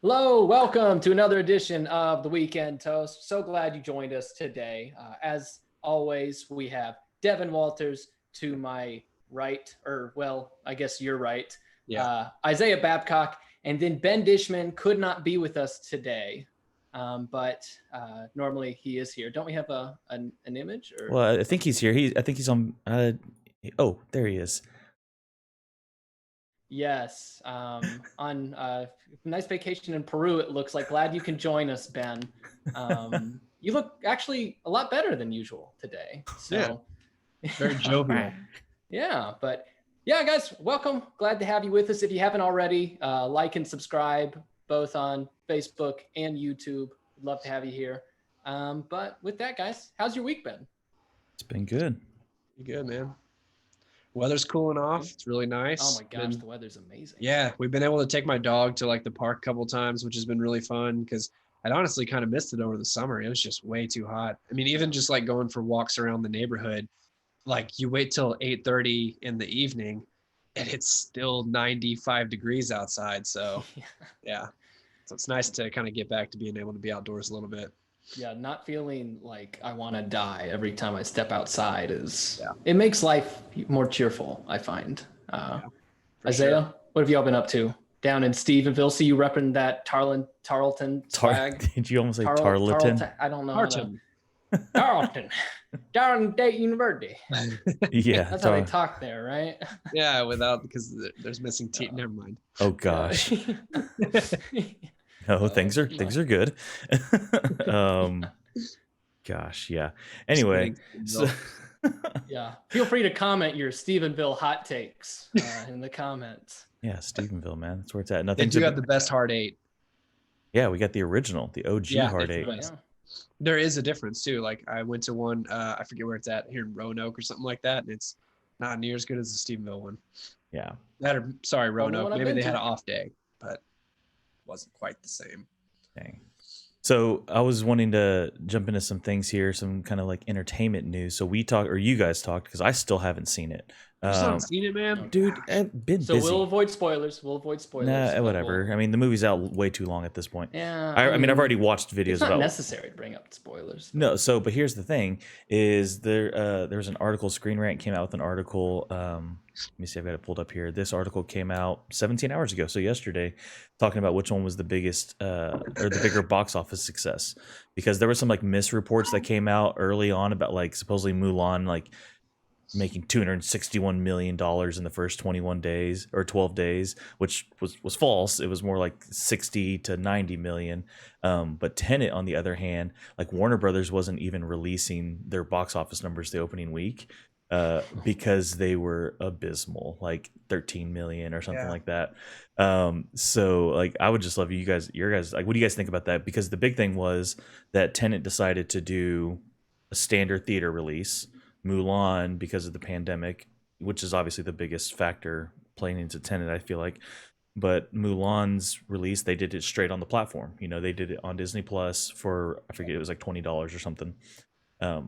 Hello, welcome to another edition of the Weekend Toast. So glad you joined us today. As always, we have Devin Walters to my right, or well, I guess you're right. Yeah. Isaiah Babcock, and then Ben Dishman could not be with us today, but normally he is here. Don't we have an image? Or Well, I think he's here. I think he's on. Oh, there he is. yes, on nice vacation in Peru. It looks like. Glad you can join us, Ben. You look actually a lot better than usual today. So, Very jovial. Yeah, but yeah, guys, welcome. Glad to have you with us. If you haven't already, like and subscribe both on Facebook and YouTube. We'd love to have you here. But with that, guys, how's your week been? It's been good. Good, man. Weather's cooling off. It's really nice. Oh my gosh, the weather's amazing. Yeah, we've been able to take my dog to like the park a couple times, which has been really fun because I'd honestly kind of missed it over the summer. It was just way too hot. I mean, even just like going for walks around the neighborhood, like you wait till 8:30 in the evening and it's still 95 degrees outside. So yeah. So it's nice to kind of get back to being able to be outdoors a little bit. Yeah, not feeling like I want to die every time I step outside it makes life more cheerful, I find. Isaiah, sure. what have y'all been up to down in Stephenville? See you repping that Tarleton swag. Did you almost say Tarleton? I don't know. Tarleton. Tarleton. Darling State University. Yeah, That's how they talk there, right? Yeah, because there's missing teeth. Never mind. Oh gosh. No, things are good. Gosh, yeah. Anyway, so yeah, feel free to comment your Stephenville hot takes in the comments. Yeah, Stephenville, man, that's where it's at. They do have the best hard eight. Yeah, we got the original, the OG hard eight. Yeah. There is a difference too. Like I went to one, I forget where it's at, here in Roanoke or something like that, and it's not near as good as the Stephenville one. Yeah. Roanoke. Maybe they had an off day, but wasn't quite the same. Dang. So I was wanting to jump into some things here, some kind of like entertainment news. So we talked, or you guys talked, because I still haven't seen it. You still haven't seen it, man? Dude, I've been busy. We'll avoid spoilers. Nah, whatever. I mean, the movie's out way too long at this point. Yeah. I mean, I've already watched videos it's not about. necessary to bring up spoilers. No, but here's the thing: is there's an article. Screen Rant came out with an article. Let me see. I've got it pulled up here. This article came out 17 hours ago, so yesterday, talking about which one was the biggest or the bigger box office success, because there were some like misreports that came out early on about like supposedly Mulan like making $261 million in the first 21 days or 12 days, which was false. It was more like 60 to 90 million. But Tenet, on the other hand, like Warner Brothers wasn't even releasing their box office numbers the opening week because they were abysmal, like 13 million or something like that. So like I would just love your guys, like, what do you guys think about that? Because the big thing was that Tenet decided to do a standard theater release. Mulan, because of the pandemic, which is obviously the biggest factor playing into Tenet, I feel like. But Mulan's release, they did it straight on the platform. You know, they did it on Disney Plus for, I forget, it was like $20 or something. Was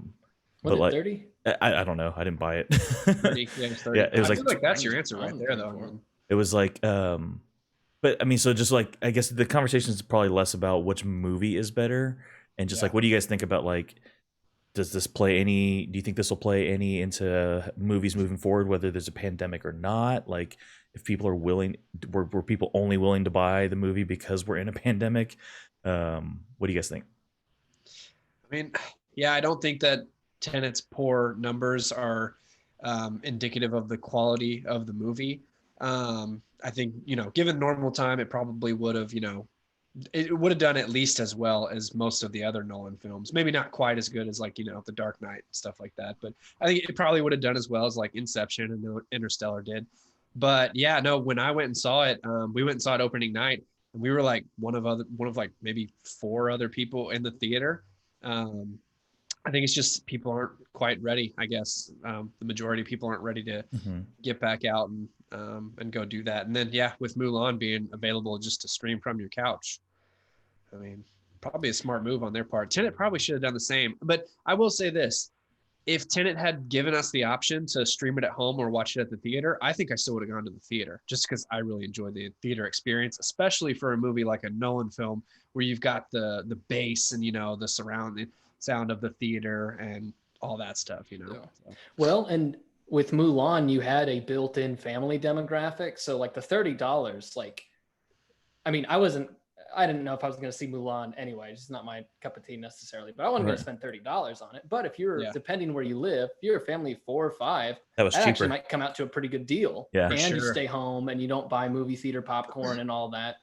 but it like 30? I don't know. I didn't buy it. 30, yeah, it was I feel like that's your answer right there, though. It was like, but I mean, so just like, I guess the conversation is probably less about which movie is better, and just like, what do you guys think about like, do you think this will play any into movies moving forward, whether there's a pandemic or not? Like, if people are willing, were people only willing to buy the movie because we're in a pandemic? What do you guys think? I mean, yeah, I don't think that Tenet's poor numbers are indicative of the quality of the movie. I think, given normal time, it probably would have, it would have done at least as well as most of the other Nolan films. Maybe not quite as good as like, The Dark Knight and stuff like that. But I think it probably would have done as well as like Inception and Interstellar did. But yeah, no, when I went and saw it, we went and saw it opening night, and we were like one of like maybe 4 other people in the theater. I think it's just people aren't quite ready, I guess. The majority of people aren't ready to get back out and go do that. And then, yeah, with Mulan being available just to stream from your couch, I mean, probably a smart move on their part. Tenet probably should have done the same. But I will say this. if Tenet had given us the option to stream it at home or watch it at the theater, I think I still would have gone to the theater just because I really enjoyed the theater experience, especially for a movie like a Nolan film where you've got the bass and, the surrounding sound of the theater and all that stuff, Yeah. So. Well, and with Mulan, you had a built-in family demographic. So like the $30, like, I mean, I didn't know if I was going to see Mulan anyway. It's not my cup of tea necessarily, but I wasn't going to spend $30 on it. But if you're, depending where you live, if you're a family of 4 or 5, that actually might come out to a pretty good deal. Yeah, and you stay home and you don't buy movie theater popcorn and all that.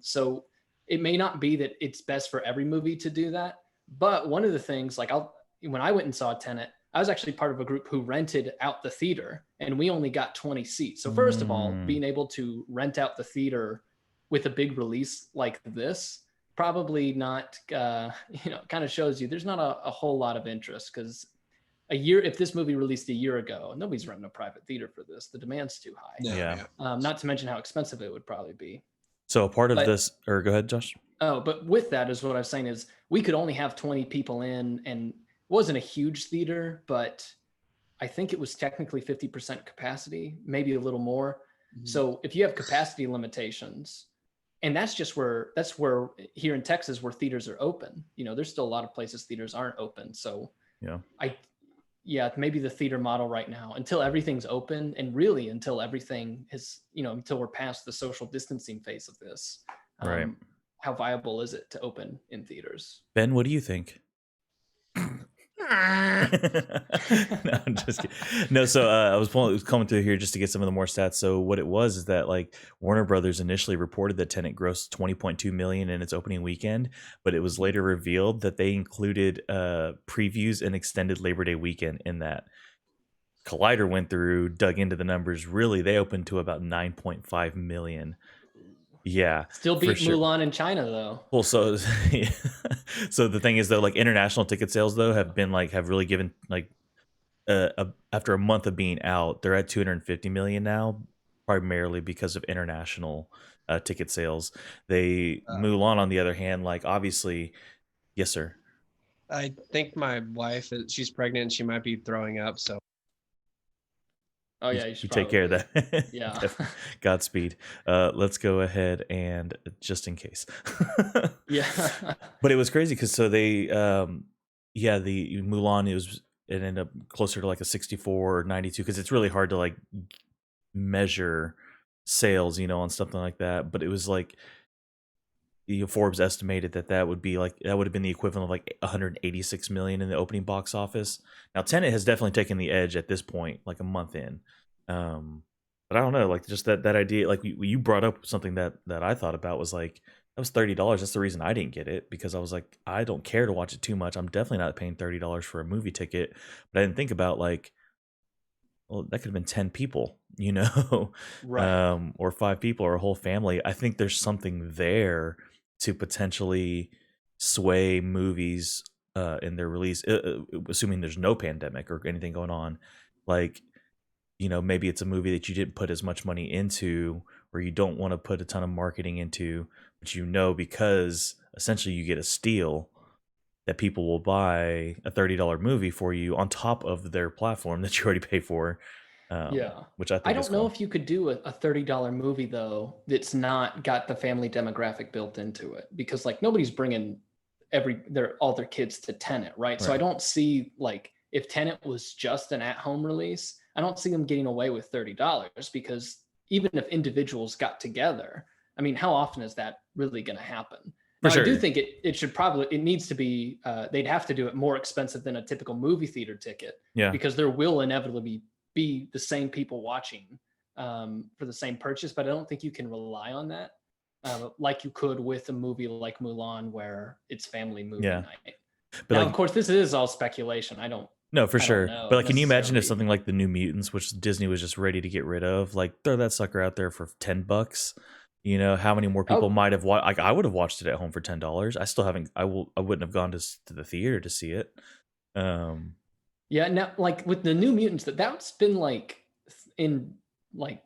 So it may not be that it's best for every movie to do that. But one of the things, like when I went and saw Tenet, I was actually part of a group who rented out the theater, and we only got 20 seats. So first of all, being able to rent out the theater with a big release like this, probably not, kind of shows you there's not a whole lot of interest, because if this movie released a year ago, nobody's renting a private theater for this. The demand's too high. Yeah. Not to mention how expensive it would probably be. So a part of this, or go ahead, Josh. Oh, but with that is what I was saying is we could only have 20 people in, and it wasn't a huge theater, but I think it was technically 50% capacity, maybe a little more. Mm-hmm. So if you have capacity limitations, and that's where here in Texas where theaters are open, there's still a lot of places theaters aren't open. So maybe the theater model right now, until everything's open, and really until everything is, until we're past the social distancing phase of this, right? How viable is it to open in theaters? Ben, what do you think? No, I'm just kidding. No, so I was coming through here just to get some of the more stats. So what it was is that like Warner Brothers initially reported that Tenet grossed $20.2 million in its opening weekend, but it was later revealed that they included previews and extended Labor Day weekend in that. Collider went through, dug into the numbers. Really, they opened to about 9.5 million. Yeah, still beat Mulan in China though. Well, so so the thing is though, like international ticket sales though have really given like after a month of being out, they're at 250 million now, primarily because of international ticket sales. Mulan, on the other hand, like obviously, yes sir. I think my wife, she's pregnant, she might be throwing up, so. Oh yeah, you take care of that. Yeah. Godspeed. Let's go ahead and just in case. Yeah. But it was crazy because so they, the Mulan, it ended up closer to like a 64 or 92 because it's really hard to like measure sales, on something like that. But it was like Forbes estimated that would have been the equivalent of like 186 million in the opening box office. Now Tenet has definitely taken the edge at this point, like a month in. But I don't know, like just that idea, like you brought up something that I thought about was like, that was $30. That's the reason I didn't get it, because I was like, I don't care to watch it too much. I'm definitely not paying $30 for a movie ticket. But I didn't think about like, well, that could have been 10 people, right. Or 5 people or a whole family. I think there's something there to potentially sway movies in their release, assuming there's no pandemic or anything going on. Like, maybe it's a movie that you didn't put as much money into, or you don't want to put a ton of marketing into, but because essentially you get a steal, that people will buy a $30 movie for you on top of their platform that you already pay for. Which I don't know if you could do a $30 movie though that's not got the family demographic built into it, because like nobody's bringing all their kids to Tenet, right? So I don't see, like, if Tenet was just an at-home release, I don't see them getting away with $30, because even if individuals got together, I mean, how often is that really going to happen? Now, I do think it needs to be, they'd have to do it more expensive than a typical movie theater ticket, because there will inevitably be the same people watching for the same purchase, but I don't think you can rely on that like you could with a movie like Mulan, where it's family movie night. But now, of course, this is all speculation. No, for sure. But like, can you imagine if something like the New Mutants, which Disney was just ready to get rid of, like throw that sucker out there for $10? How many more people might have watched? Like, I would have watched it at home for $10. I still haven't. I wouldn't have gone to the theater to see it. Yeah, now like with the New Mutants, that's been like in like.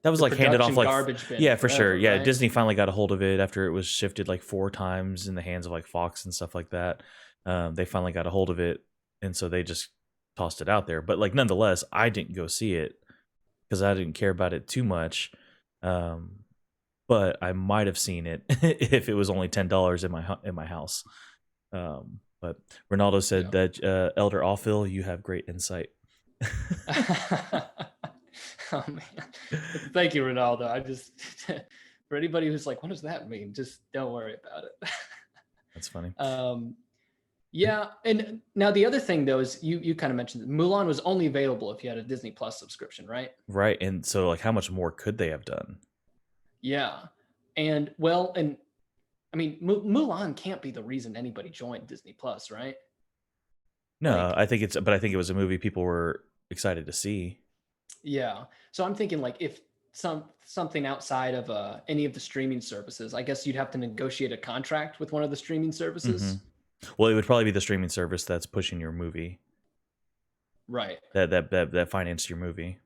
That was like handed off like garbage bin. Yeah, for sure. Yeah, right? Disney finally got a hold of it after it was shifted like 4 times in the hands of like Fox and stuff like that. They finally got a hold of it. and so they just tossed it out there. But like nonetheless, I didn't go see it because I didn't care about it too much. But I might have seen it if it was only $10 in my house. But Ronaldo said that Elder Offil, you have great insight. Oh man, thank you, Ronaldo. I just for anybody who's like, what does that mean? Just don't worry about it. That's funny. Yeah, and now the other thing though is you kind of mentioned that Mulan was only available if you had a Disney Plus subscription, right? Right, and so like, how much more could they have done? Yeah, and well, and I mean, Mulan can't be the reason anybody joined Disney Plus, right? No, Like, I think it was a movie people were excited to see. yeah, so I'm thinking like if something outside of any of the streaming services, I guess you'd have to negotiate a contract with one of the streaming services. Well, it would probably be the streaming service that's pushing your movie, Right. that financed your movie.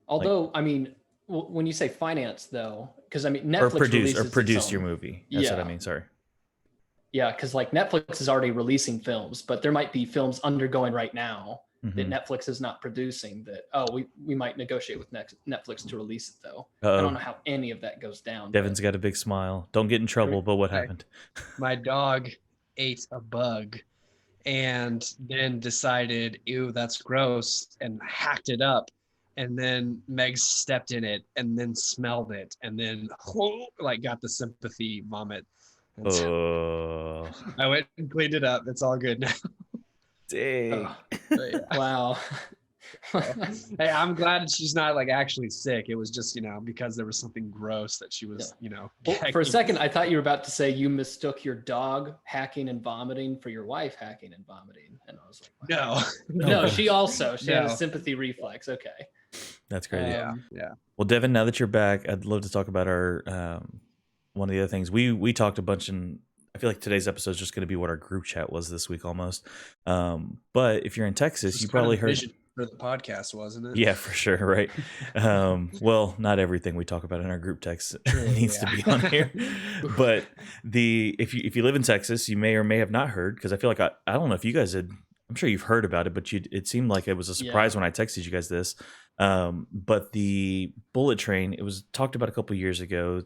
Although, I mean, when you say finance, though, because I mean, Netflix produce your movie. That's what I mean. Sorry. Yeah, because like Netflix is already releasing films, but there might be films undergoing right now that Netflix is not producing. That we might negotiate with Netflix to release it though. I don't know how any of that goes down. Devin's got a big smile. Don't get in trouble. But what happened? My dog ate a bug and then decided, ew, that's gross, and hacked it up. And then Meg stepped in it and then smelled it and then like got the sympathy vomit. I went and cleaned it up. It's all good now. Dang. Wow. Hey, I'm glad she's not like actually sick. It was just, because there was something gross that she was, Well, for a second, I thought you were about to say you mistook your dog hacking and vomiting for your wife hacking and vomiting. And I was like, wow. No, she had a sympathy reflex. Okay. That's crazy. Yeah. Well, Devin, now that you're back, I'd love to talk about our, one of the other things we talked a bunch, and I feel like today's episode is just going to be what our group chat was this week almost. But if you're in Texas, you probably heard for the podcast, wasn't it? Yeah, for sure. Right. Well, not everything we talk about in our group text needs to be on here, but if you live in Texas, you may or may have not heard, because I feel like I don't know if you guys had. I'm sure you've heard about it, but it seemed like it was a surprise when I texted you guys this. But the bullet train, it was talked about a couple of years ago.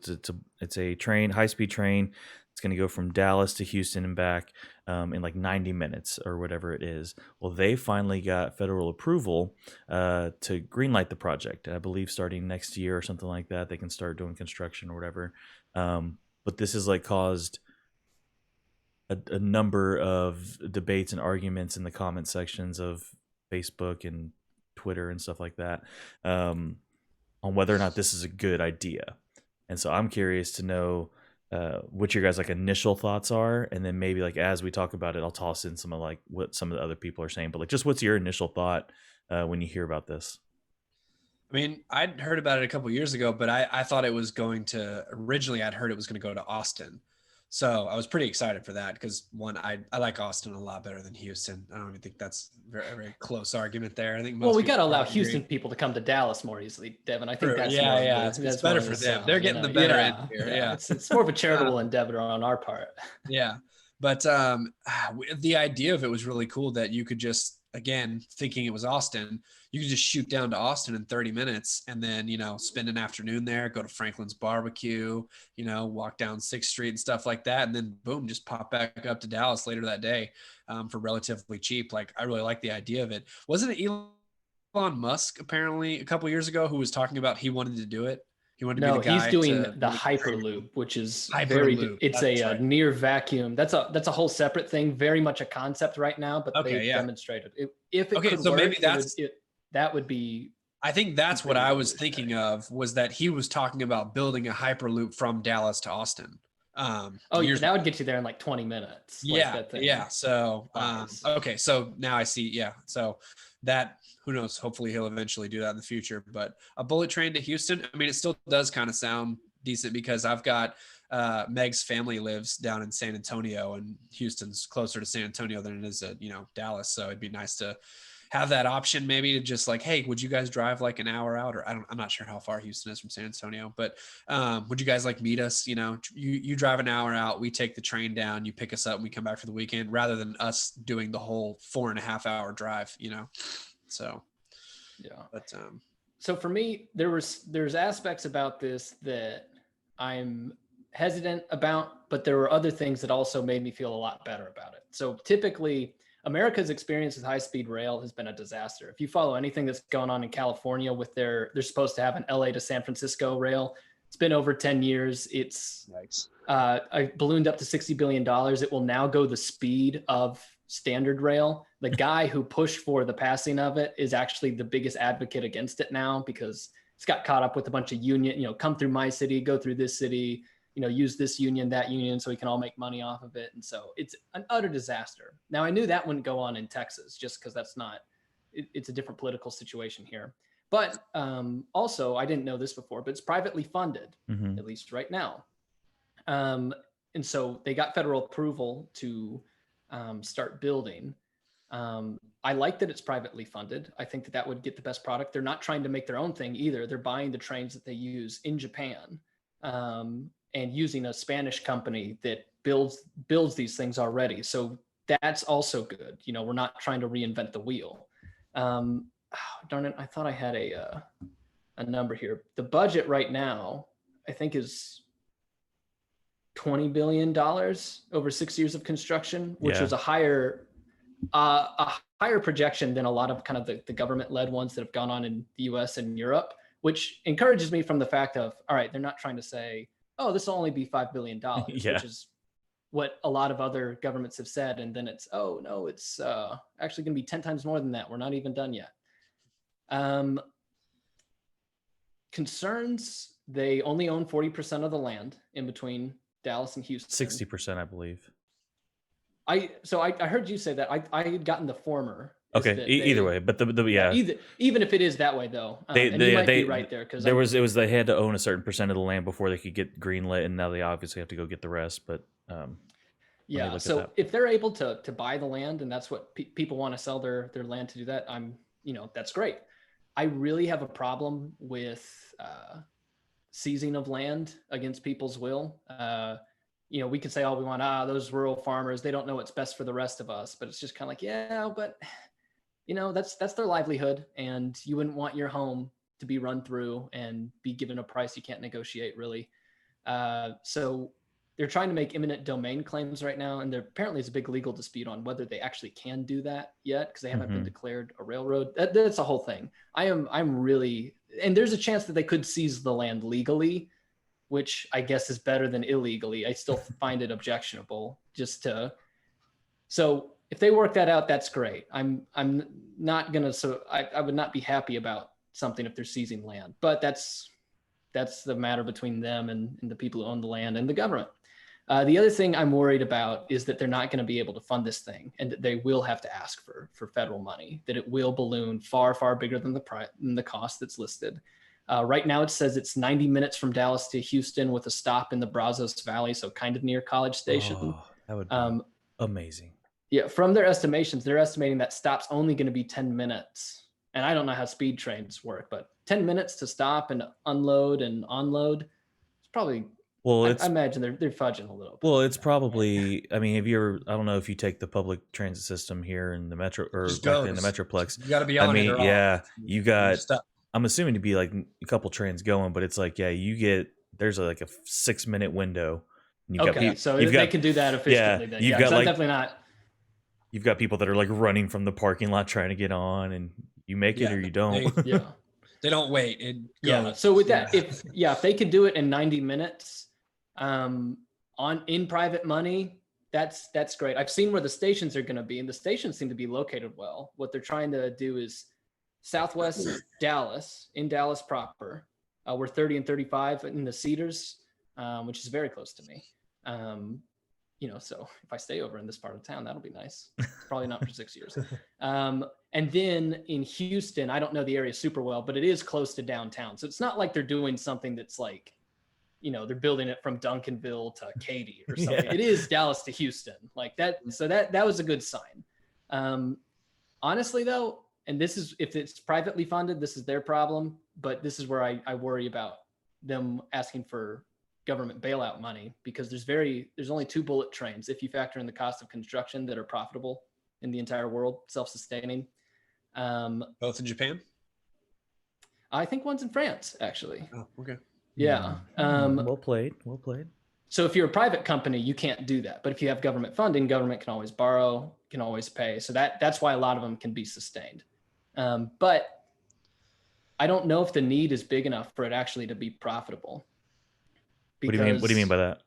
It's a train, high-speed train. It's going to go from Dallas to Houston and back in like 90 minutes or whatever it is. Well, they finally got federal approval to greenlight the project. I believe starting next year or something like that, they can start doing construction or whatever. But this has like caused a number of debates and arguments in the comment sections of Facebook and Twitter and stuff like that on whether or not this is a good idea. And so I'm curious to know what your guys like initial thoughts are, and then maybe like as we talk about it, I'll toss in some of like what some of the other people are saying. But like, just what's your initial thought when you hear about this? I mean, I'd heard about it a couple of years ago, but I thought it was going to originally. I'd heard it was going to go to Austin. So I was pretty excited for that because one, I like Austin a lot better than Houston. I don't even think that's a very close argument there. I think we got to allow Houston people to come to Dallas more easily, Devin. I think that's it's better for them. They're getting the better end here. Yeah. It's more of a charitable endeavor on our part. Yeah, but the idea of it was really cool that you could just, again, thinking it was Austin, you could just shoot down to Austin in 30 minutes and then, spend an afternoon there, go to Franklin's barbecue, walk down 6th Street and stuff like that. And then boom, just pop back up to Dallas later that day for relatively cheap. Like, I really like the idea of it. Wasn't it Elon Musk apparently a couple years ago who was talking about he wanted to do it? He wanted to be the guy. He's doing the Hyperloop, which is it's a near vacuum. That's a whole separate thing, very much a concept right now, but they've demonstrated it. If it could work, maybe that would be. I think that's what I was thinking of, was that he was talking about building a Hyperloop from Dallas to Austin. That would get you there in like 20 minutes. Yeah. So, okay. So now I see. Yeah. So that, who knows, hopefully he'll eventually do that in the future, but a bullet train to Houston. I mean, it still does kind of sound decent because I've got, Meg's family lives down in San Antonio, and Houston's closer to San Antonio than it is to, Dallas. So it'd be nice to, have that option maybe to just like, hey, would you guys drive like an hour out? Or I'm not sure how far Houston is from San Antonio, but would you guys like meet us? You know, you drive an hour out, we take the train down, you pick us up, and we come back for the weekend, rather than us doing the whole 4.5 hour drive, you know? So, yeah. But so for me, there's aspects about this that I'm hesitant about, but there were other things that also made me feel a lot better about it. So typically, America's experience with high-speed rail has been a disaster. If you follow anything that's going on in California with they're supposed to have an LA to San Francisco rail. It's been over 10 years. It's nice. I ballooned up to $60 billion. It will now go the speed of standard rail. The guy who pushed for the passing of it is actually the biggest advocate against it now, because it's got caught up with a bunch of union, come through my city, go through this city, use this union, that union, so we can all make money off of it. And so it's an utter disaster. Now, I knew that wouldn't go on in Texas just because that's not, it's a different political situation here. But also, I didn't know this before, but it's privately funded, at least right now. And so they got federal approval to start building. I like that it's privately funded. I think that would get the best product. They're not trying to make their own thing either. They're buying the trains that they use in Japan and using a Spanish company that builds these things already. So that's also good. We're not trying to reinvent the wheel. Darn it, I thought I had a number here. The budget right now, I think, is $20 billion over 6 years of construction, which was a higher projection than a lot of kind of the government-led ones that have gone on in the US and Europe, which encourages me from the fact of, all right, they're not trying to say, oh, this will only be $5 billion, which is what a lot of other governments have said. And then it's, oh, no, it's actually going to be 10 times more than that. We're not even done yet. Concerns, they only own 40% of the land in between Dallas and Houston. 60%, I believe. I heard you say that. I had gotten the former. Okay, either way, but even if it is that way though, and you might be right there, because they had to own a certain percent of the land before they could get greenlit, and now they obviously have to go get the rest. But so if they're able to buy the land, and that's what people want to sell their land to do that, that's great. I really have a problem with seizing of land against people's will. We can say all we want, those rural farmers, they don't know what's best for the rest of us, but it's just kind of like, but that's their livelihood, and you wouldn't want your home to be run through and be given a price you can't negotiate, really. So they're trying to make eminent domain claims right now, and there apparently is a big legal dispute on whether they actually can do that yet, because they haven't been declared a railroad. That's a whole thing. I'm really, and there's a chance that they could seize the land legally, which I guess is better than illegally. I still find it objectionable so if they work that out, that's great. I'm not gonna, I would not be happy about something if they're seizing land, but that's the matter between them and the people who own the land and the government. The other thing I'm worried about is that they're not gonna be able to fund this thing, and that they will have to ask for federal money, that it will balloon far, far bigger than the cost that's listed. Right now, it says it's 90 minutes from Dallas to Houston with a stop in the Brazos Valley, so kind of near College Station. Oh, that would be amazing. Yeah, from their estimations, they're estimating that stop's only going to be 10 minutes. And I don't know how speed trains work, but 10 minutes to stop and unload and unload, it's probably, I imagine they're fudging a little bit. Well, it's probably, I mean, I don't know if you take the public transit system here in the metro, or like in the Metroplex. You got to be on it. You got, I'm assuming to be like a couple trains going, but it's like, there's like a 6-minute window. So they can do that efficiently then. You've got definitely not. You've got people that are like running from the parking lot trying to get on, and you make it or you don't. They don't wait. It goes. So with that, if they could do it in 90 minutes in private money, that's great. I've seen where the stations are going to be, and the stations seem to be located well. What they're trying to do is Southwest Dallas, in Dallas proper. We're 30 and 35 in the Cedars, which is very close to me. So if I stay over in this part of town, that'll be nice. Probably not for 6 years. And then in Houston, I don't know the area super well, but it is close to downtown. So it's not like they're doing something that's like, they're building it from Duncanville to Katy or something. It is Dallas to Houston like that. So that was a good sign. Honestly, though, and this is, if it's privately funded, this is their problem, but this is where I worry about them asking for government bailout money, because there's only 2 bullet trains, if you factor in the cost of construction, that are profitable in the entire world, self-sustaining. Both in Japan? I think one's in France, actually. Oh, okay. Yeah. Well played. So if you're a private company, you can't do that. But if you have government funding, government can always borrow, can always pay. So that's why a lot of them can be sustained. But I don't know if the need is big enough for it actually to be profitable. What do you mean? What do you mean by that?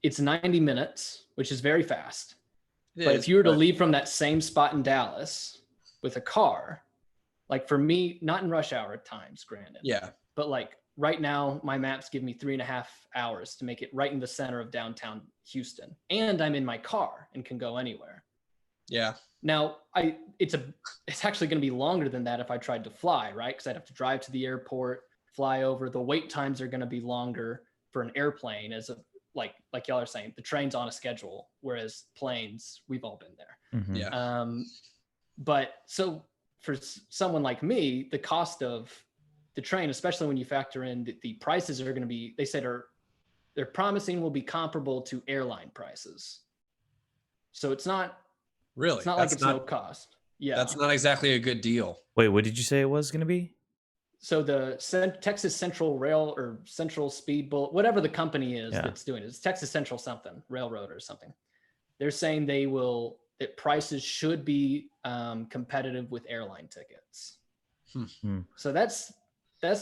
It's 90 minutes, which is very fast. But if you were to leave from that same spot in Dallas with a car, like for me, not in rush hour times, granted. Yeah. But like right now, my maps give me 3.5 hours to make it right in the center of downtown Houston. And I'm in my car and can go anywhere. Yeah. Now, it's actually going to be longer than that if I tried to fly, right? Because I'd have to drive to the airport, fly over. The wait times are going to be longer for an airplane, like y'all are saying. The train's on a schedule, whereas planes, we've all been there. Mm-hmm. Yeah. But so for someone like me, the cost of the train, especially when you factor in that the prices are going to be, they said they're promising will be comparable to airline prices. So it's not really, it's not like it's no cost. Yeah. That's not exactly a good deal. Wait, what did you say it was going to be? So the Texas Central Rail or Central Speed Bullet, whatever the company is that's doing it, it's Texas Central something, Railroad or something. They're saying that prices should be competitive with airline tickets. So that's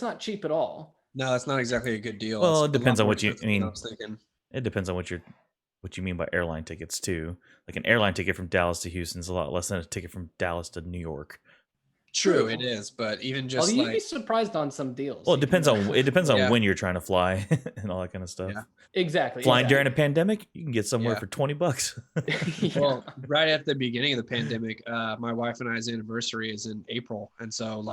not cheap at all. No, that's not exactly a good deal. Well, It's it depends on what you I mean. was thinking. It depends on what you mean by airline tickets too. Like an airline ticket from Dallas to Houston is a lot less than a ticket from Dallas to New York. True, it is, but even just you'd be surprised on some deals. Well, it depends on when you're trying to fly and all that kind of stuff. Yeah. Exactly. Flying during a pandemic, you can get somewhere for $20. Well, right at the beginning of the pandemic, my wife and I's anniversary is in April, and so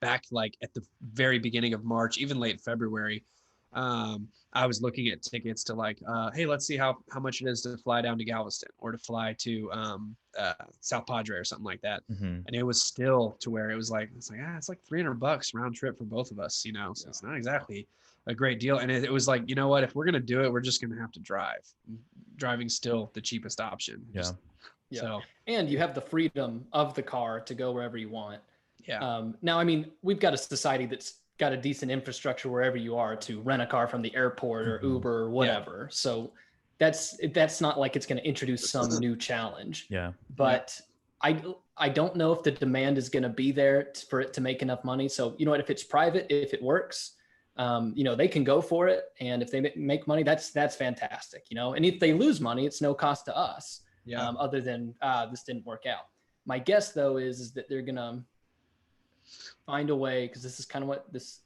back at the very beginning of March, even late February, I was looking at tickets to hey, let's see how much it is to fly down to Galveston or to fly to South Padre or something like that. Mm-hmm. And it was still to where it's like $300 round trip for both of us, so it's not exactly a great deal. And it was like, you know what, if we're going to do it, we're just going to have to drive. Driving's still the cheapest option. Yeah. So, and you have the freedom of the car to go wherever you want. Yeah. Now, I mean, we've got a society that's got a decent infrastructure wherever you are to rent a car from the airport or Uber or whatever. Yeah. So that's not like it's going to introduce some new challenge. Yeah. But I don't know if the demand is going to be there for it to make enough money. So, you know what, if it's private, if it works, they can go for it. And if they make money, that's fantastic, and if they lose money, it's no cost to us. Yeah. Other than, this didn't work out. My guess though, is that they're going to find a way, because this is kind of what this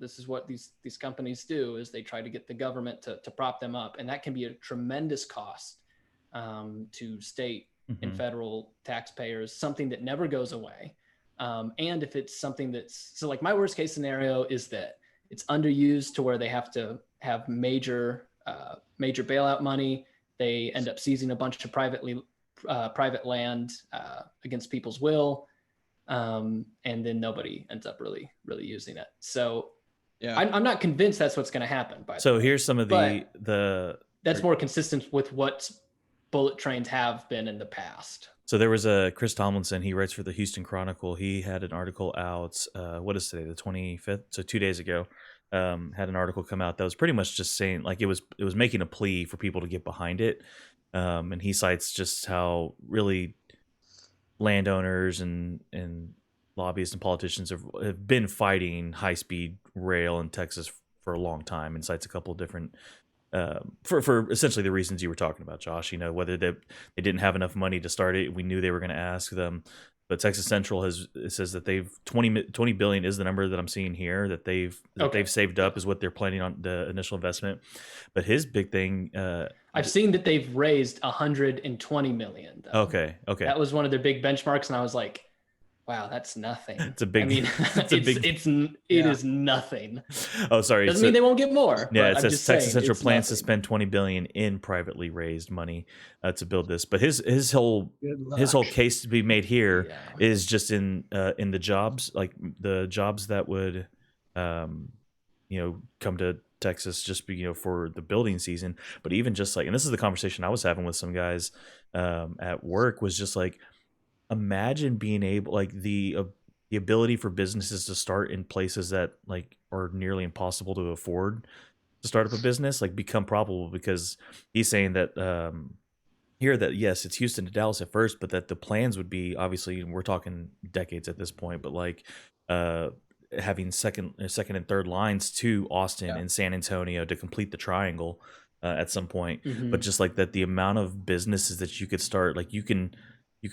is what these companies do, is they try to get the government to prop them up. And that can be a tremendous cost to state and federal taxpayers, something that never goes away. And if it's something like my worst case scenario is that it's underused to where they have to have major bailout money. They end up seizing a bunch of private land against people's will. And then nobody ends up really using it. So yeah, I'm not convinced that's what's going to happen. So here's some of that's more consistent with what bullet trains have been in the past. So there was Chris Tomlinson. He writes for the Houston Chronicle. He had an article out. What is today? The 25th. So 2 days ago, had an article come out that was pretty much just saying it was making a plea for people to get behind it. And he cites just how really landowners and lobbyists and politicians have been fighting high-speed rail in Texas for a long time, and cites a couple of different for essentially the reasons you were talking about, Josh. Whether they didn't have enough money to start it. We knew they were going to ask them, but Texas Central says that they've 20 billion is the number that I'm seeing here that they've saved up, is what they're planning on the initial investment. But his big thing, I've seen that they've raised 120 million. Though. Okay. That was one of their big benchmarks, and I was like, Wow, that's nothing. It's a big. I mean, It's a big. it is nothing. Oh, sorry. Doesn't mean they won't get more. Yeah, But it I'm says just Texas saying, Central it's plans to nothing. spend 20 billion in privately raised money to build this. But his whole Good case to be made here Yeah. is just in the jobs, like the jobs that would come to Texas just for the building season. But even just like, and this is the conversation I was having with some guys at work, was just like, imagine being able, like the ability for businesses to start in places that like are nearly impossible to afford to start up a business, like become probable, because he's saying that here that yes, it's Houston to Dallas at first, but that the plans would be, obviously we're talking decades at this point, but like having second and third lines to Austin and San Antonio to complete the triangle at some point. But just like that, the amount of businesses that you could start, like you can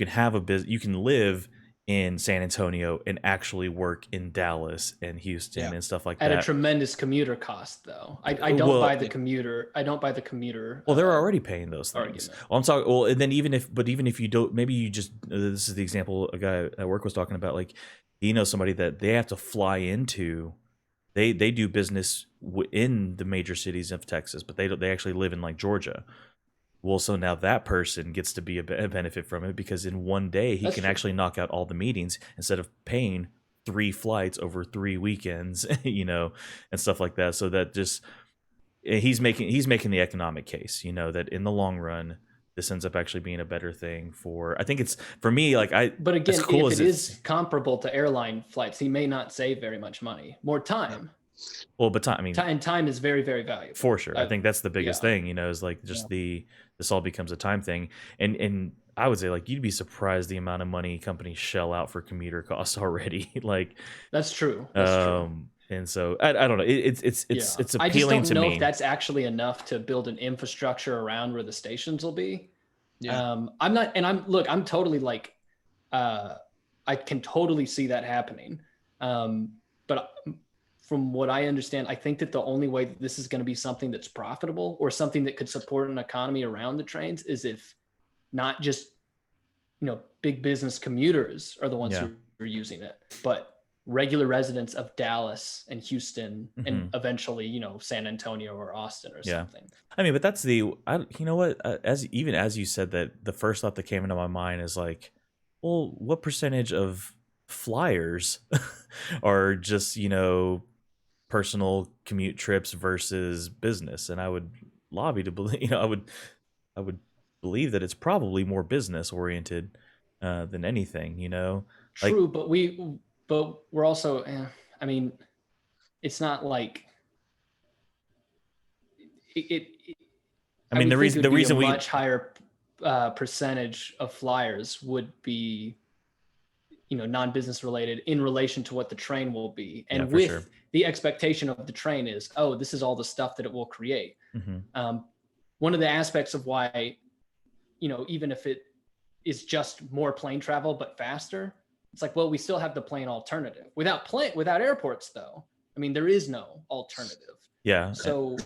have a business, you can live in San Antonio and actually work in Dallas and Houston and stuff like at that. a tremendous commuter cost, though. I don't buy the commuter. I don't buy the commuter. Well, they're already paying those things. Argument. Well, I'm talking. Well, and then even if you don't, maybe you just. This is the example a guy at work was talking about. Like, somebody that they have to fly into. They do business in the major cities of Texas, but they actually live in like Georgia. Well, so now that person gets to be a benefit from it, because in one day he can actually knock out all the meetings instead of paying 3 flights over 3 weekends, and stuff like that. So that just he's making the economic case, that in the long run this ends up actually being a better thing for. I think it's for me, like But again, as cool if as it is comparable to airline flights, he may not save very much money. More time. Well, but time, I mean, time is very, very valuable for sure. I think that's the biggest thing, is like just this all becomes a time thing. And I would say, like, you'd be surprised the amount of money companies shell out for commuter costs already. Like, that's true. That's true. And so I don't know. It's appealing I just don't to know me. if that's actually enough to build an infrastructure around where the stations will be. Yeah. I'm totally like, I can totally see that happening. But from what I understand, I think that the only way that this is going to be something that's profitable or something that could support an economy around the trains is if not just, big business commuters are the ones who are using it, but regular residents of Dallas and Houston and eventually, San Antonio or Austin or something. I mean, but that's as you said that, the first thought that came into my mind is like, well, what percentage of flyers are just, personal commute trips versus business? And I would lobby to believe, I would believe that it's probably more business oriented than anything, True, but we're also, I mean, it's not like it. I mean, the reason we much higher percentage of flyers would be, non-business related in relation to what the train will be, and with the expectation of the train is, oh, this is all the stuff that it will create. One of the aspects of why, even if it is just more plane travel but faster, it's like, well, we still have the plane alternative. Without airports, though, I mean, there is no alternative. Yeah. So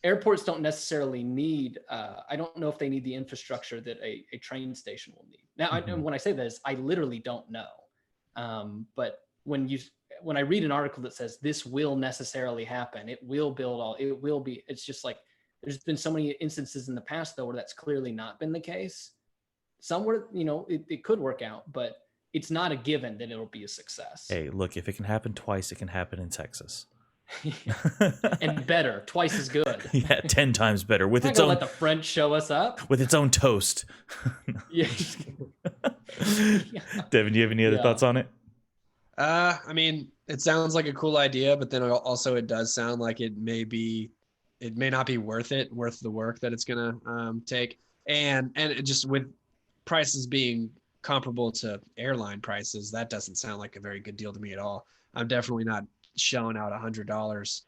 airports don't necessarily need, I don't know if they need the infrastructure that a train station will need. Now, when I say this, I literally don't know. But when I read an article that says this will necessarily happen, it will be, it's just like, there's been so many instances in the past, though, where that's clearly not been the case. Somewhere, it could work out, but it's not a given that it'll be a success. Hey, look, if it can happen twice, it can happen in Texas. And better, twice as good. Yeah, 10 times better with its own. Let the French show us up with its own toast. Yeah. Devin, do you have any other thoughts on it? I mean, it sounds like a cool idea, but then also it does sound like it may not be worth the work that it's gonna take, and it just with prices being comparable to airline prices, that doesn't sound like a very good deal to me at all. I'm definitely not shelling out $100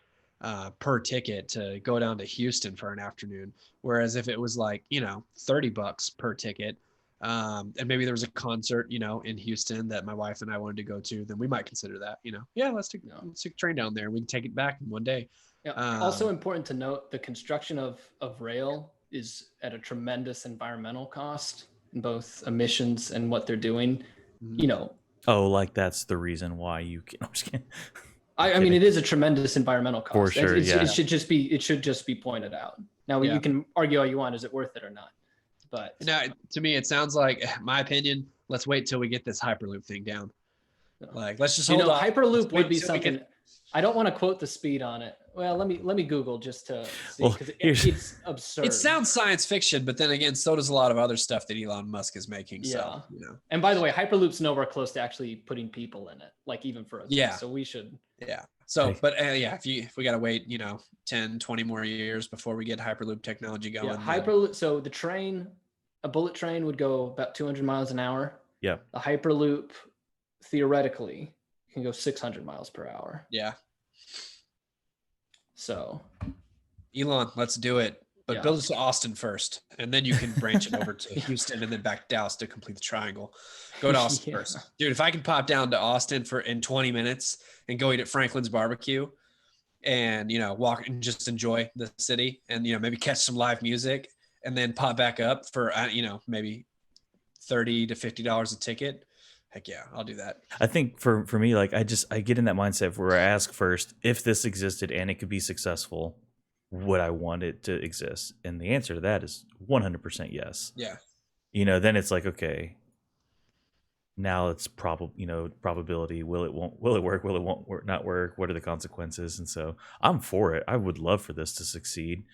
per ticket to go down to Houston for an afternoon. Whereas if it was like, $30 per ticket, and maybe there was a concert, in Houston that my wife and I wanted to go to, then we might consider that, let's take a train down there and we can take it back in one day. Yeah. Also important to note, the construction of rail is at a tremendous environmental cost in both emissions and what they're doing. Oh, like that's the reason why you can. I'm just kidding. I mean, it is a tremendous environmental cost. For sure, yeah. It should just be pointed out. Now you can argue all you want, is it worth it or not? But now, to me, it sounds like, my opinion, let's wait till we get this Hyperloop thing down. Like, let's just hold on. Hyperloop would be something. I don't want to quote the speed on it. Well, let me Google just to see, because it's absurd. It sounds science fiction, but then again, so does a lot of other stuff that Elon Musk is making. Yeah. So, you know. And by the way, Hyperloop's nowhere close to actually putting people in it, like even for a thing. So we should. Yeah. So, but if we got to wait, 10, 20 more years before we get Hyperloop technology going. Yeah, Hyperloop. So the train, a bullet train would go about 200 miles an hour. Yeah. A Hyperloop, theoretically, can go 600 miles per hour. Yeah. So, Elon, let's do it. But build it to Austin first, and then you can branch it over to Houston and then back to Dallas to complete the triangle. Go to Austin first. Dude, if I can pop down to Austin in 20 minutes and go eat at Franklin's barbecue and, walk and just enjoy the city and, maybe catch some live music and then pop back up for, maybe $30 to $50 a ticket. Heck yeah, I'll do that. I think for me, like I get in that mindset where I ask first, if this existed and it could be successful, would I want it to exist? And the answer to that is 100% yes. Yeah. Then it's like, okay, now it's probability. Will it work? Will it won't not work? What are the consequences? And so I'm for it. I would love for this to succeed.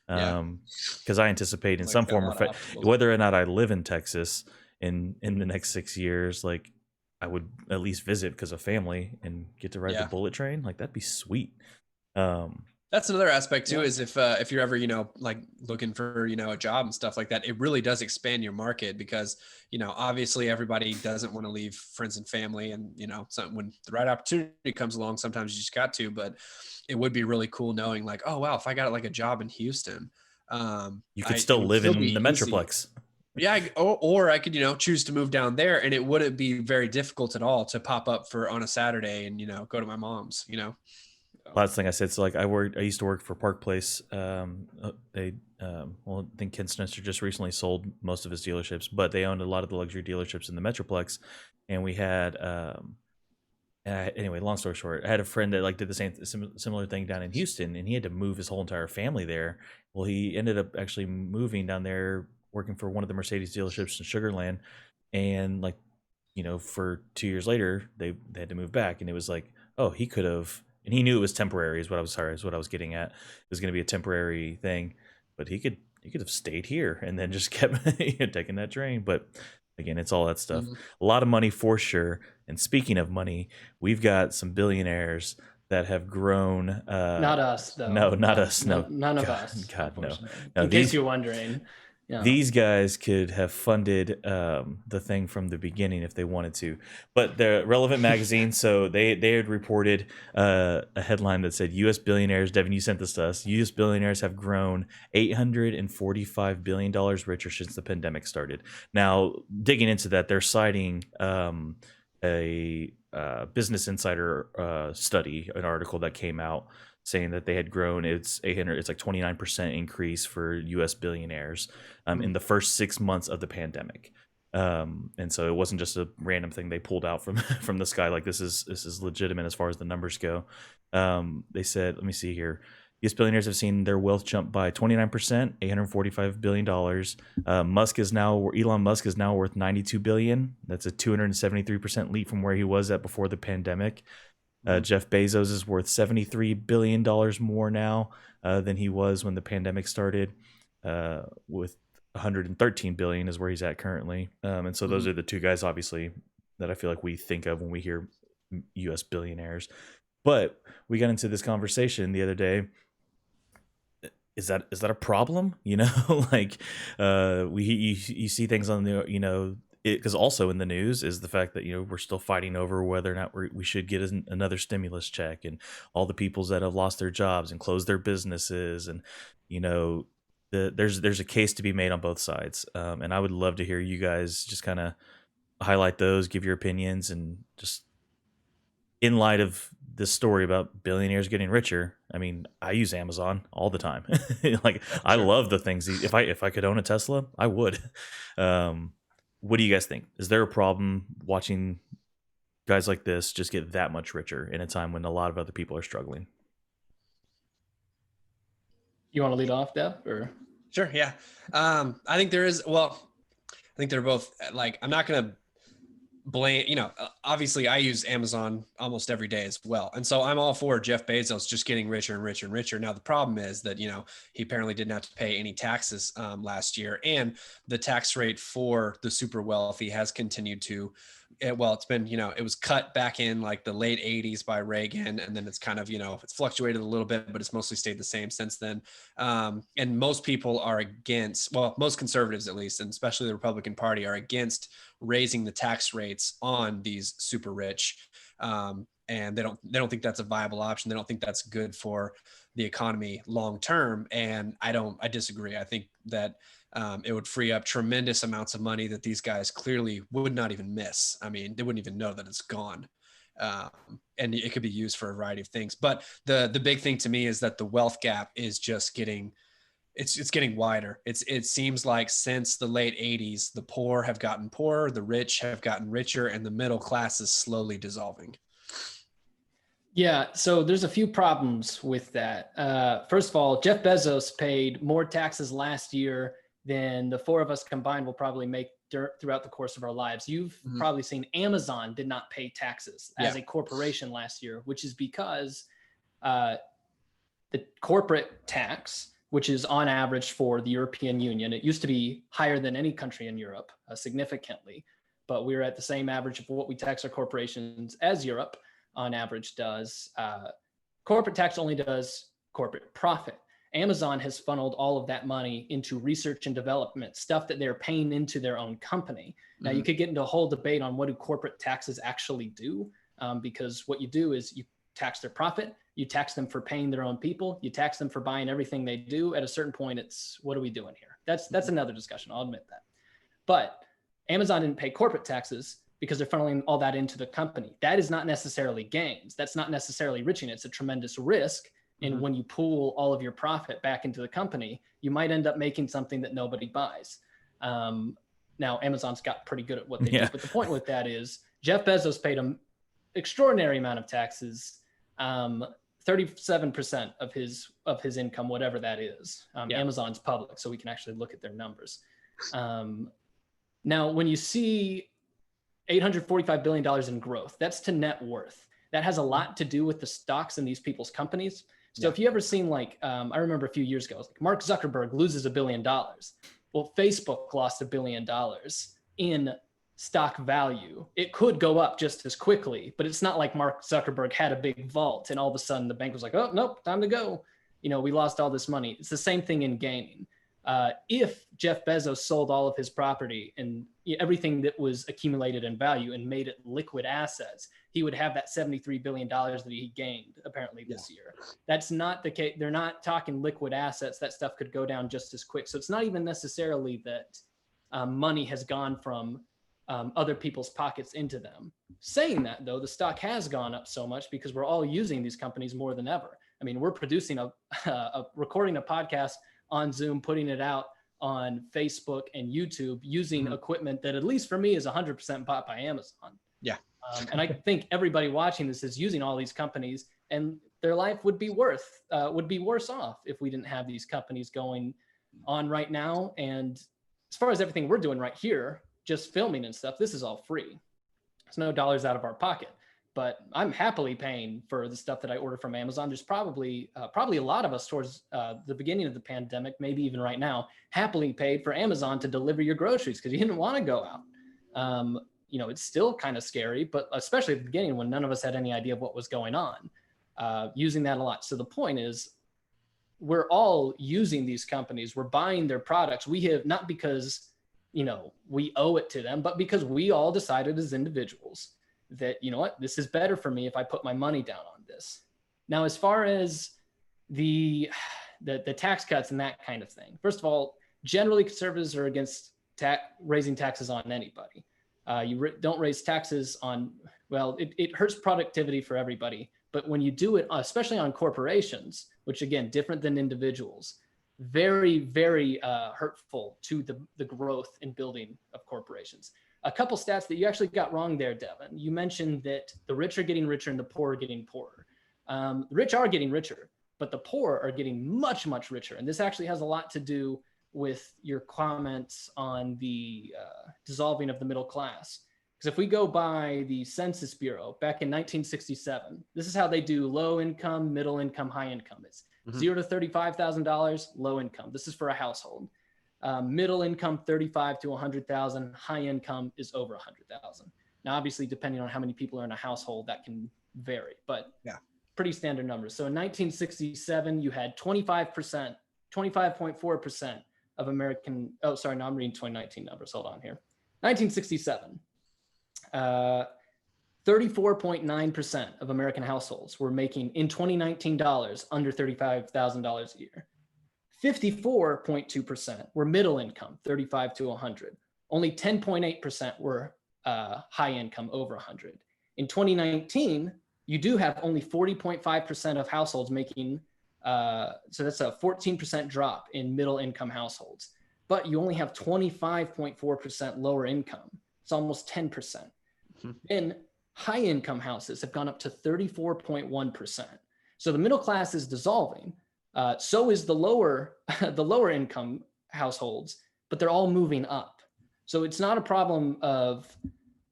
Because I anticipate in some form or whether or not I live in Texas in the next 6 years, like I would at least visit because of family and get to ride the bullet train. Like that'd be sweet. That's another aspect too, is if you're ever, like looking for, a job and stuff like that, it really does expand your market because, obviously everybody doesn't want to leave friends and family and, when the right opportunity comes along, sometimes you just got to, but it would be really cool knowing like, oh, wow, if I got like a job in Houston, you could still live in the Metroplex. Yeah. Or I could, choose to move down there and it wouldn't be very difficult at all to pop up on a Saturday and, go to my mom's, Last thing I said, so like I used to work for Park Place. I think Ken Snister just recently sold most of his dealerships, but they owned a lot of the luxury dealerships in the Metroplex. And we had, anyway, long story short, I had a friend that like did the similar thing down in Houston, and he had to move his whole entire family there. Well, he ended up actually moving down there, working for one of the Mercedes dealerships in Sugar Land, and like, for 2 years later, they had to move back, and it was like, oh, he could have. And he knew it was temporary is what I was getting at. It was going to be a temporary thing, but he could have stayed here and then just kept taking that train. But again, it's all that stuff. Mm-hmm. A lot of money for sure. And speaking of money, we've got some billionaires that have grown. Not us, though. No, not us. No, none of us. God, no. In case you're wondering. Yeah. These guys could have funded the thing from the beginning if they wanted to. But the Relevant magazine, so they had reported a headline that said U.S. billionaires, Devin, you sent this to us, U.S. billionaires have grown $845 billion richer since the pandemic started. Now, digging into that, they're citing a Business Insider study, an article that came out saying that they had grown. It's like 29% increase for U.S. billionaires in the first 6 months of the pandemic. And so it wasn't just a random thing they pulled out from the sky. Like this is legitimate as far as the numbers go. They said, let me see here. U.S. billionaires have seen their wealth jump by 29%, $845 billion. Elon Musk is now worth $92 billion. That's a 273% leap from where he was at before the pandemic. Jeff Bezos is worth $73 billion more now than he was when the pandemic started, with $113 billion is where he's at currently. And so those are the two guys, obviously, that I feel like we think of when we hear U.S. billionaires. But we got into this conversation the other day. Is that a problem? Like you see things on the, because also in the news is the fact that we're still fighting over whether or not we should get another stimulus check, and all the people that have lost their jobs and closed their businesses, and there's a case to be made on both sides, and I would love to hear you guys just kind of highlight those, give your opinions, and just in light of this story about billionaires getting richer. I mean, I use Amazon all the time. Like I love the things. If I could own a Tesla, I would. What do you guys think? Is there a problem watching guys like this just get that much richer in a time when a lot of other people are struggling. You want to lead off, Deb, or? Sure. Yeah. I think there is, well, I think they're both like, I'm not going to blame, obviously I use Amazon almost every day as well. And so I'm all for Jeff Bezos just getting richer and richer and richer. Now, the problem is that, he apparently didn't have to pay any taxes last year. And the tax rate for the super wealthy has continued to, it's been, it was cut back in like the late 80s by Reagan. And then it's kind of, it's fluctuated a little bit, but it's mostly stayed the same since then. And most people are against, well, most conservatives at least, and especially the Republican Party, are against raising the tax rates on these super rich. And they don't think that's a viable option. They don't think that's good for the economy long term. And I disagree. I think that it would free up tremendous amounts of money that these guys clearly would not even miss. I mean, they wouldn't even know that it's gone. And it could be used for a variety of things. But the big thing to me is that the wealth gap is just getting wider. It seems like since the late 80s, the poor have gotten poorer, the rich have gotten richer, and the middle class is slowly dissolving. Yeah, so there's a few problems with that. First of all, Jeff Bezos paid more taxes last year than the four of us combined will probably make throughout the course of our lives. You've probably seen Amazon did not pay taxes as a corporation last year, which is because the corporate tax, which is on average for the European Union, it used to be higher than any country in Europe significantly, but we're at the same average of what we tax our corporations as Europe on average does. Corporate tax only does corporate profit. Amazon has funneled all of that money into research and development, stuff that they're paying into their own company. Now, you could get into a whole debate on what do corporate taxes actually do, because what you do is you tax their profit, you tax them for paying their own people, you tax them for buying everything they do. At a certain point, it's, what are we doing here? That's another discussion, I'll admit that. But Amazon didn't pay corporate taxes because they're funneling all that into the company. That is not necessarily gains. That's not necessarily enriching. It's a tremendous risk. And when you pool all of your profit back into the company, you might end up making something that nobody buys. Now, Amazon's got pretty good at what they do. But the point with that is Jeff Bezos paid an extraordinary amount of taxes, 37% of his income, whatever that is. Amazon's public, so we can actually look at their numbers. Now, when you see $845 billion in growth, that's to net worth. That has a lot to do with the stocks in these people's companies. So if you ever seen I remember a few years ago, like Mark Zuckerberg loses $1 billion. Well, Facebook lost $1 billion in stock value. It could go up just as quickly, but it's not like Mark Zuckerberg had a big vault and all of a sudden the bank was like, oh, nope, time to go. We lost all this money. It's the same thing in gaming. If Jeff Bezos sold all of his property and everything that was accumulated in value and made it liquid assets, he would have that $73 billion that he gained apparently this year. That's not the case. They're not talking liquid assets. That stuff could go down just as quick. So it's not even necessarily that money has gone from other people's pockets into them. Saying that, though, the stock has gone up so much because we're all using these companies more than ever. I mean, we're producing recording a podcast on Zoom, putting it out on Facebook and YouTube using equipment that, at least for me, is 100% bought by Amazon. Yeah. And I think everybody watching this is using all these companies, and their life would be worse off if we didn't have these companies going on right now. And as far as everything we're doing right here, just filming and stuff, this is all free. It's no dollars out of our pocket. But I'm happily paying for the stuff that I order from Amazon. There's probably a lot of us towards the beginning of the pandemic, maybe even right now, happily paid for Amazon to deliver your groceries because you didn't want to go out. It's still kind of scary, but especially at the beginning when none of us had any idea of what was going on, using that a lot. So the point is, we're all using these companies. We're buying their products. We have, not because, we owe it to them, but because we all decided as individuals that, this is better for me if I put my money down on this. Now, as far as the tax cuts and that kind of thing, first of all, generally conservatives are against raising taxes on anybody. Don't raise taxes on, it hurts productivity for everybody. But when you do it, especially on corporations, which again, different than individuals, very, very hurtful to the growth and building of corporations. a couple stats that you actually got wrong there, Devin. You mentioned that the rich are getting richer and the poor are getting poorer. The rich are getting richer, but the poor are getting much, much richer. And this actually has a lot to do with your comments on the dissolving of the middle class. Because if we go by the Census Bureau back in 1967, this is how they do low income, middle income, high income. It's $0 to $35,000, low income. This is for a household. Middle income, 35 to 100,000. High income is over 100,000. Now, obviously, depending on how many people are in a household, that can vary, but pretty standard numbers. So in 1967, you had 25.4% of American, oh, sorry, no, I'm reading 2019 numbers. Hold on here. 1967, 34.9% of American households were making, in 2019 dollars, under $35,000 a year. 54.2% were middle income, 35 to 100. Only 10.8% were high income, over 100. In 2019, you do have only 40.5% of households making, so that's a 14% drop in middle income households, but you only have 25.4% lower income. It's almost 10%. And high income houses have gone up to 34.1%. So the middle class is dissolving. So is the lower income households, but they're all moving up. So it's not a problem of,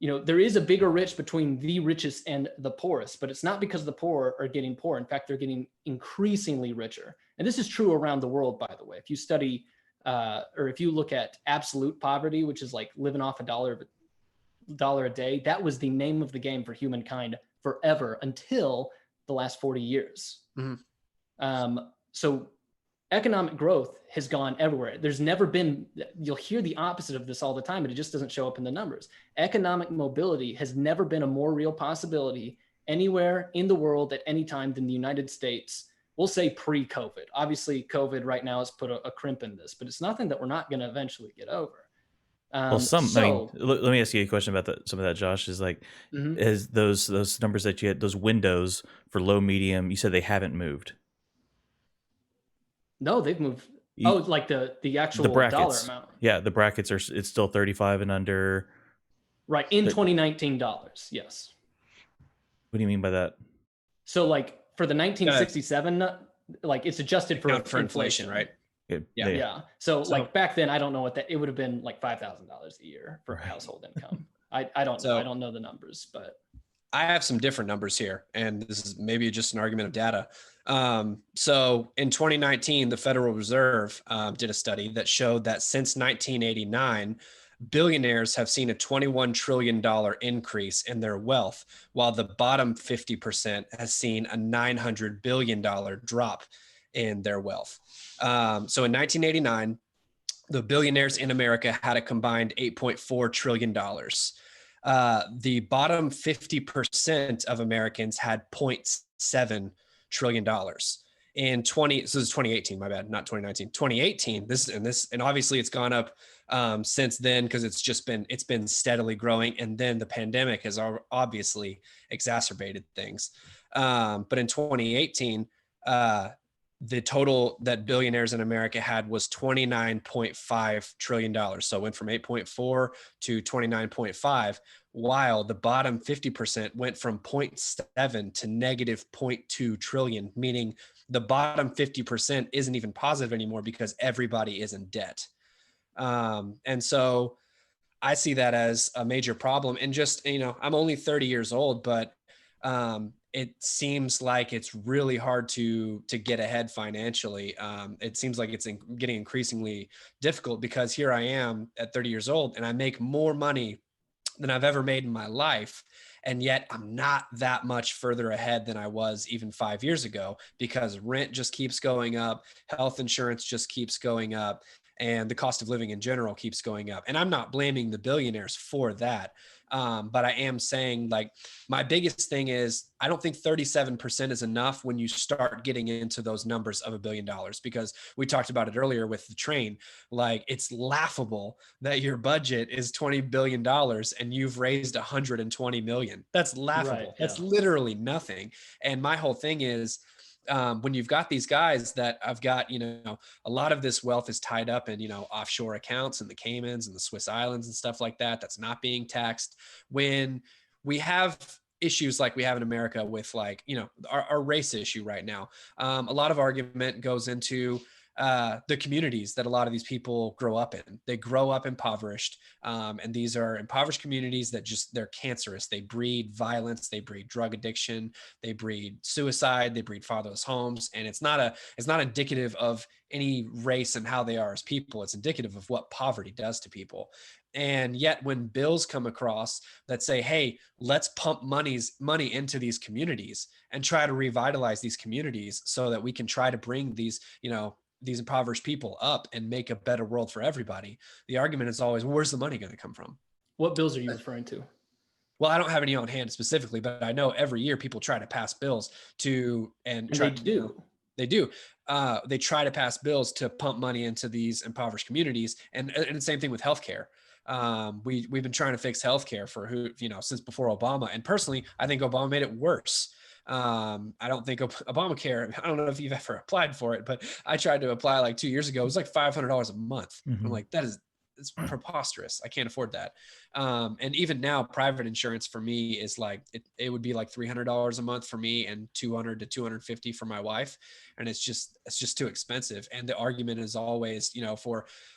there is a bigger rich between the richest and the poorest, but it's not because the poor are getting poor. In fact, they're getting increasingly richer. And this is true around the world, by the way. If you study, or if you look at absolute poverty, which is like living off $1 a day, that was the name of the game for humankind forever until the last 40 years. So economic growth has gone everywhere. There's never been, you'll hear the opposite of this all the time, but it just doesn't show up in the numbers. Economic mobility has never been a more real possibility anywhere in the world at any time than the United States. We'll say pre-COVID. Obviously, COVID right now has put a crimp in this, but it's nothing that we're not going to eventually get over. Well, let me ask you a question about some of that, Josh. Is like, is those numbers that you had, those windows for low, medium, you said they haven't moved. No, they've moved. Like the actual dollar amount. Yeah, the brackets it's still 35 and under. Right, in 2019 dollars, yes. What do you mean by that? So like for the 1967, like it's adjusted for inflation, right? Yeah. So like back then, I don't know what that, it would have been like $5,000 a year for household income. I don't know the numbers, but I have some different numbers here, and this is maybe just an argument of data. So in 2019, the Federal Reserve did a study that showed that since 1989, billionaires have seen a $21 trillion increase in their wealth, while the bottom 50% has seen a $900 billion drop in their wealth. So in 1989, the billionaires in America had a combined $8.4 trillion. The bottom 50% of Americans had $0.7 trillion. So this is 2018, my bad, not 2019. 2018, and obviously it's gone up since then because it's been steadily growing, and then the pandemic has obviously exacerbated things. But in 2018, the total that billionaires in America had was $29.5 trillion. So it went from 8.4 to 29.5, while the bottom 50% went from 0.7 to negative 0.2 trillion, meaning the bottom 50% isn't even positive anymore because everybody is in debt. And so I see that as a major problem. And just, I'm only 30 years old, but it seems like it's really hard to get ahead financially. It seems like it's getting increasingly difficult because here I am at 30 years old and I make more money than I've ever made in my life. And yet I'm not that much further ahead than I was even 5 years ago because rent just keeps going up, health insurance just keeps going up, and the cost of living in general keeps going up. And I'm not blaming the billionaires for that. But I am saying, like, my biggest thing is I don't think 37% is enough when you start getting into those numbers of $1 billion, because we talked about it earlier with the train. Like, it's laughable that your budget is $20 billion and you've raised 120 million. That's laughable. Right, That's literally nothing. And my whole thing is, when you've got these guys that have got, a lot of this wealth is tied up in, offshore accounts in the Caymans and the Swiss Islands and stuff like that, that's not being taxed. When we have issues like we have in America with like, our race issue right now, a lot of argument goes into the communities that a lot of these people grow up in. They grow up impoverished. And these are impoverished communities that they're cancerous. They breed violence, they breed drug addiction, they breed suicide, they breed fatherless homes. And it's not indicative of any race and how they are as people. It's indicative of what poverty does to people. And yet when bills come across that say, hey, let's pump money into these communities and try to revitalize these communities so that we can try to bring these impoverished people up and make a better world for everybody. The argument is always, well, where's the money going to come from? What bills are you referring to? Well, I don't have any on hand specifically, but I know every year people try to pass bills they do. They try to pass bills to pump money into these impoverished communities. And the same thing with healthcare. We've been trying to fix healthcare since before Obama. And personally, I think Obama made it worse. I don't think Obamacare, I don't know if you've ever applied for it, but I tried to apply like 2 years ago. It was like $500 a month. Mhm. I'm like, it's preposterous. I can't afford that. And even now, private insurance for me is like, it would be like $300 a month for me and $200 to $250 for my wife. And it's just too expensive. And the argument is always,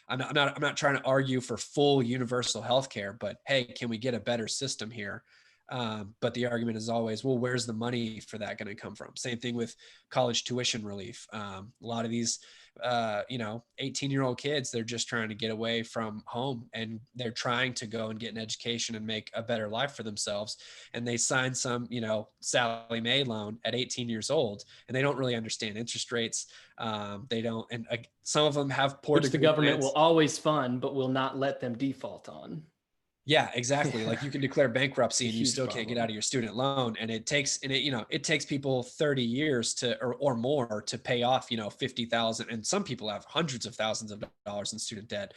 I'm not trying to argue for full universal healthcare, but hey, can we get a better system here? But the argument is always, well, where's the money for that going to come from? Same thing with college tuition relief. A lot of these, 18-year-old kids, they're just trying to get away from home and they're trying to go and get an education and make a better life for themselves. And they sign some, Sally Mae loan at 18 years old, and they don't really understand interest rates. They don't, and some of them have poor, which the government will always fund, but will not let them default on. Yeah, exactly. Like you can declare bankruptcy and you still can't get out of your student loan. And it takes people 30 years or more to pay off, $50,000. And some people have hundreds of thousands of dollars in student debt,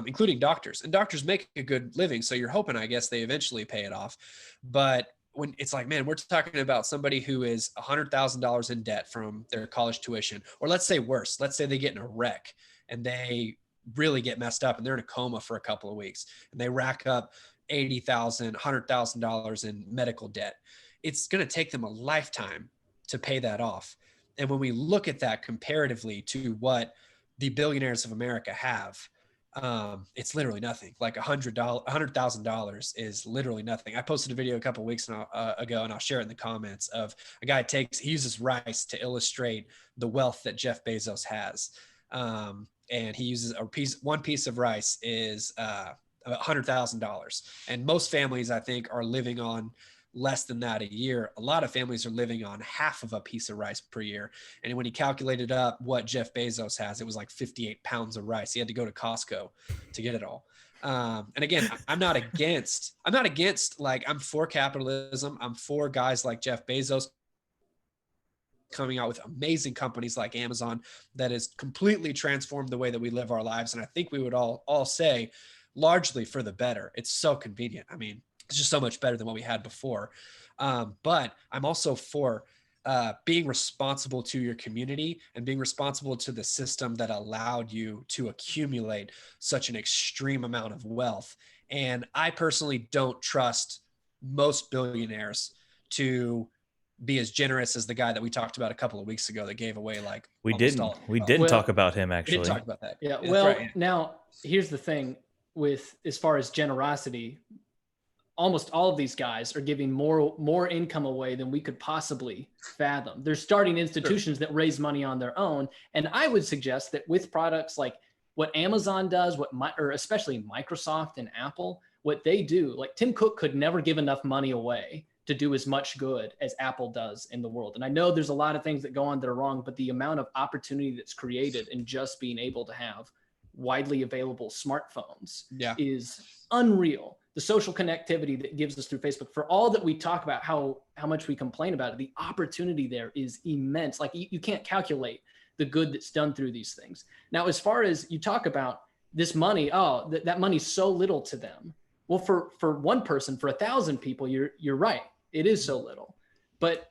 including doctors. And doctors make a good living. So you're hoping, I guess, they eventually pay it off. But when it's like, man, we're talking about somebody who is $100,000 in debt from their college tuition, or let's say worse, let's say they get in a wreck and they really get messed up and they're in a coma for a couple of weeks and they rack up $80,000, $100,000 in medical debt. It's going to take them a lifetime to pay that off. And when we look at that comparatively to what the billionaires of America have, it's literally nothing. Like $100,000 is literally nothing. I posted a video a couple of weeks ago, and I'll share it in the comments, of a guy he uses rice to illustrate the wealth that Jeff Bezos has. And he uses one piece of rice is $100,000. And most families, I think, are living on less than that a year. A lot of families are living on half of a piece of rice per year. And when he calculated up what Jeff Bezos has, it was like 58 pounds of rice. He had to go to Costco to get it all. And again, I'm not against, like, I'm for capitalism. I'm for guys like Jeff Bezos coming out with amazing companies like Amazon that has completely transformed the way that we live our lives. And I think we would all say largely for the better. It's so convenient. I mean, it's just so much better than what we had before. But I'm also for being responsible to your community and being responsible to the system that allowed you to accumulate such an extreme amount of wealth. And I personally don't trust most billionaires to be as generous as the guy that we talked about a couple of weeks ago that gave away like we didn't talk about him, actually. We didn't talk about that. Yeah. Well, right, yeah. Now here's the thing with, as far as generosity, almost all of these guys are giving more income away than we could possibly fathom. They're starting institutions that raise money on their own. And I would suggest that with products like what Amazon does, or especially Microsoft and Apple, what they do, like Tim Cook could never give enough money away to do as much good as Apple does in the world. And I know there's a lot of things that go on that are wrong, but the amount of opportunity that's created in just being able to have widely available smartphones is unreal. The social connectivity that gives us through Facebook, for all that we talk about how much we complain about it, the opportunity there is immense. Like you can't calculate the good that's done through these things. Now, as far as you talk about this money, that money's so little to them. Well, for one person, for 1,000 people, you're right. It is so little. But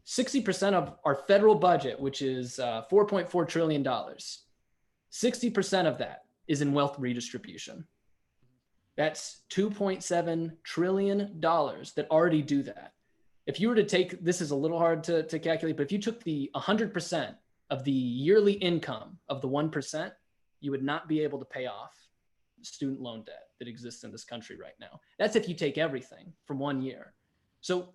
60% of our federal budget, which is $4.4 trillion, 60% of that is in wealth redistribution. That's $2.7 trillion that already do that. If you were to take, this is a little hard to calculate, but if you took the 100% of the yearly income of the 1%, you would not be able to pay off student loan debt that exists in this country right now. That's if you take everything from 1 year. So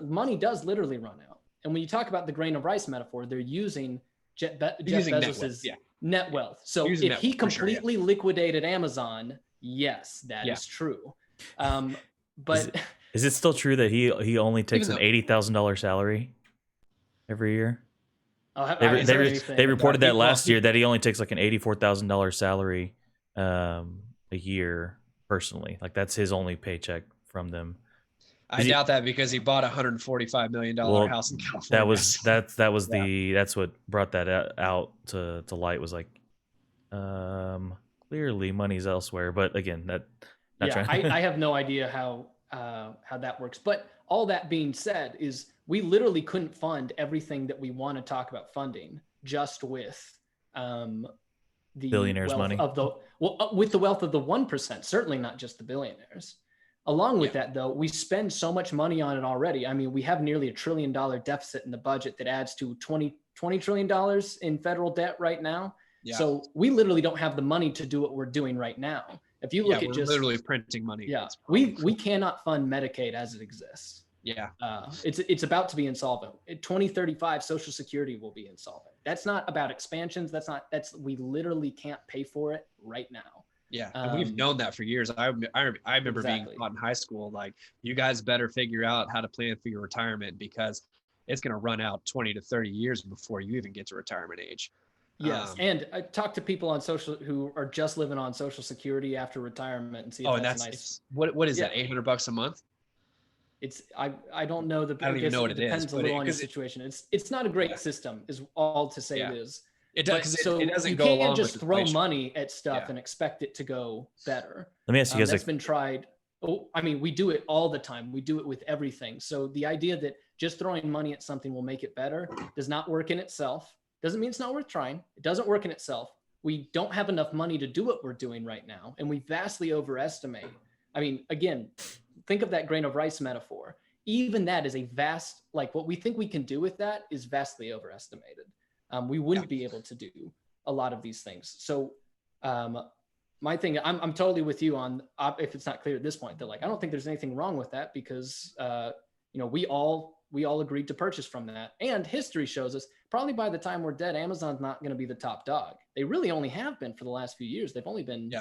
money does literally run out. And when you talk about the grain of rice metaphor, they're using Jeff Bezos's net wealth. So if he completely liquidated Amazon, yes, that is true. But is it still true that he only takes an $80,000 salary every year? They reported that last year that he only takes like an $84,000 salary a year personally. Like that's his only paycheck from them. I doubt that because he bought $145 million house in California. That's what brought that out to light, was like clearly money's elsewhere. But again, I have no idea how that works. But all that being said, is we literally couldn't fund everything that we want to talk about funding just with the billionaires' money with the wealth of the 1%. Certainly not just the billionaires. Along with that, though, we spend so much money on it already. I mean, we have nearly $1 trillion deficit in the budget that adds to $20 trillion in federal debt right now. Yeah. So we literally don't have the money to do what we're doing right now. If you look at just literally printing money. Yeah, we cannot fund Medicaid as it exists. Yeah, it's about to be insolvent. In 2035, Social Security will be insolvent. That's not about expansions. We literally can't pay for it right now. Yeah, and we've known that for years. I remember being taught in high school, like, you guys better figure out how to plan for your retirement because it's going to run out 20 to 30 years before you even get to retirement age. Yes, and I talk to people on who are just living on Social Security after retirement and see if that's nice. What is that? $800 a month? It's I don't know I don't even know what it is. Depends a little on your situation. It's not a great system, is all to say. It is. It does. So it doesn't you go can't along just with throw inflation. money at stuff and expect it to go better. Let me ask you guys. That's been tried. Oh, I mean, we do it all the time. We do it with everything. So the idea that just throwing money at something will make it better does not work in itself. Doesn't mean it's not worth trying. It doesn't work in itself. We don't have enough money to do what we're doing right now, and we vastly overestimate. I mean, again, think of that grain of rice metaphor. Even that is a vast, like, what we think we can do with that is vastly overestimated. We wouldn't be able to do a lot of these things. So my thing, I'm totally with you on, if it's not clear at this point, that, like, I don't think there's anything wrong with that because, we all agreed to purchase from that. And history shows us probably by the time we're dead, Amazon's not going to be the top dog. They really only have been for the last few years. They've only been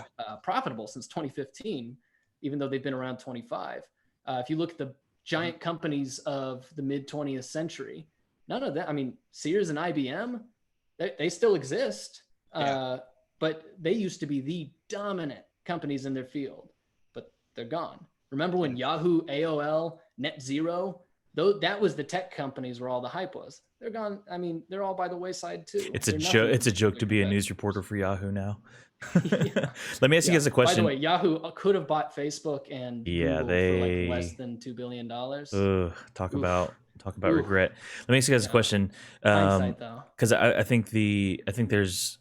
profitable since 2015, even though they've been around 25. If you look at the giant companies of the mid 20th century, none of that. I mean, Sears and IBM, they still exist, but they used to be the dominant companies in their field, but they're gone. Remember when Yahoo, AOL, NetZero, that was the tech companies where all the hype was. They're gone. I mean, they're all by the wayside too. It's a joke. It's a joke to be a news reporter for Yahoo now. Let me ask you guys a question. By the way, Yahoo could have bought Facebook and Google for like less than $2 billion. Talk about regret. Let me ask you guys a question. Hindsight, though, because I think there's.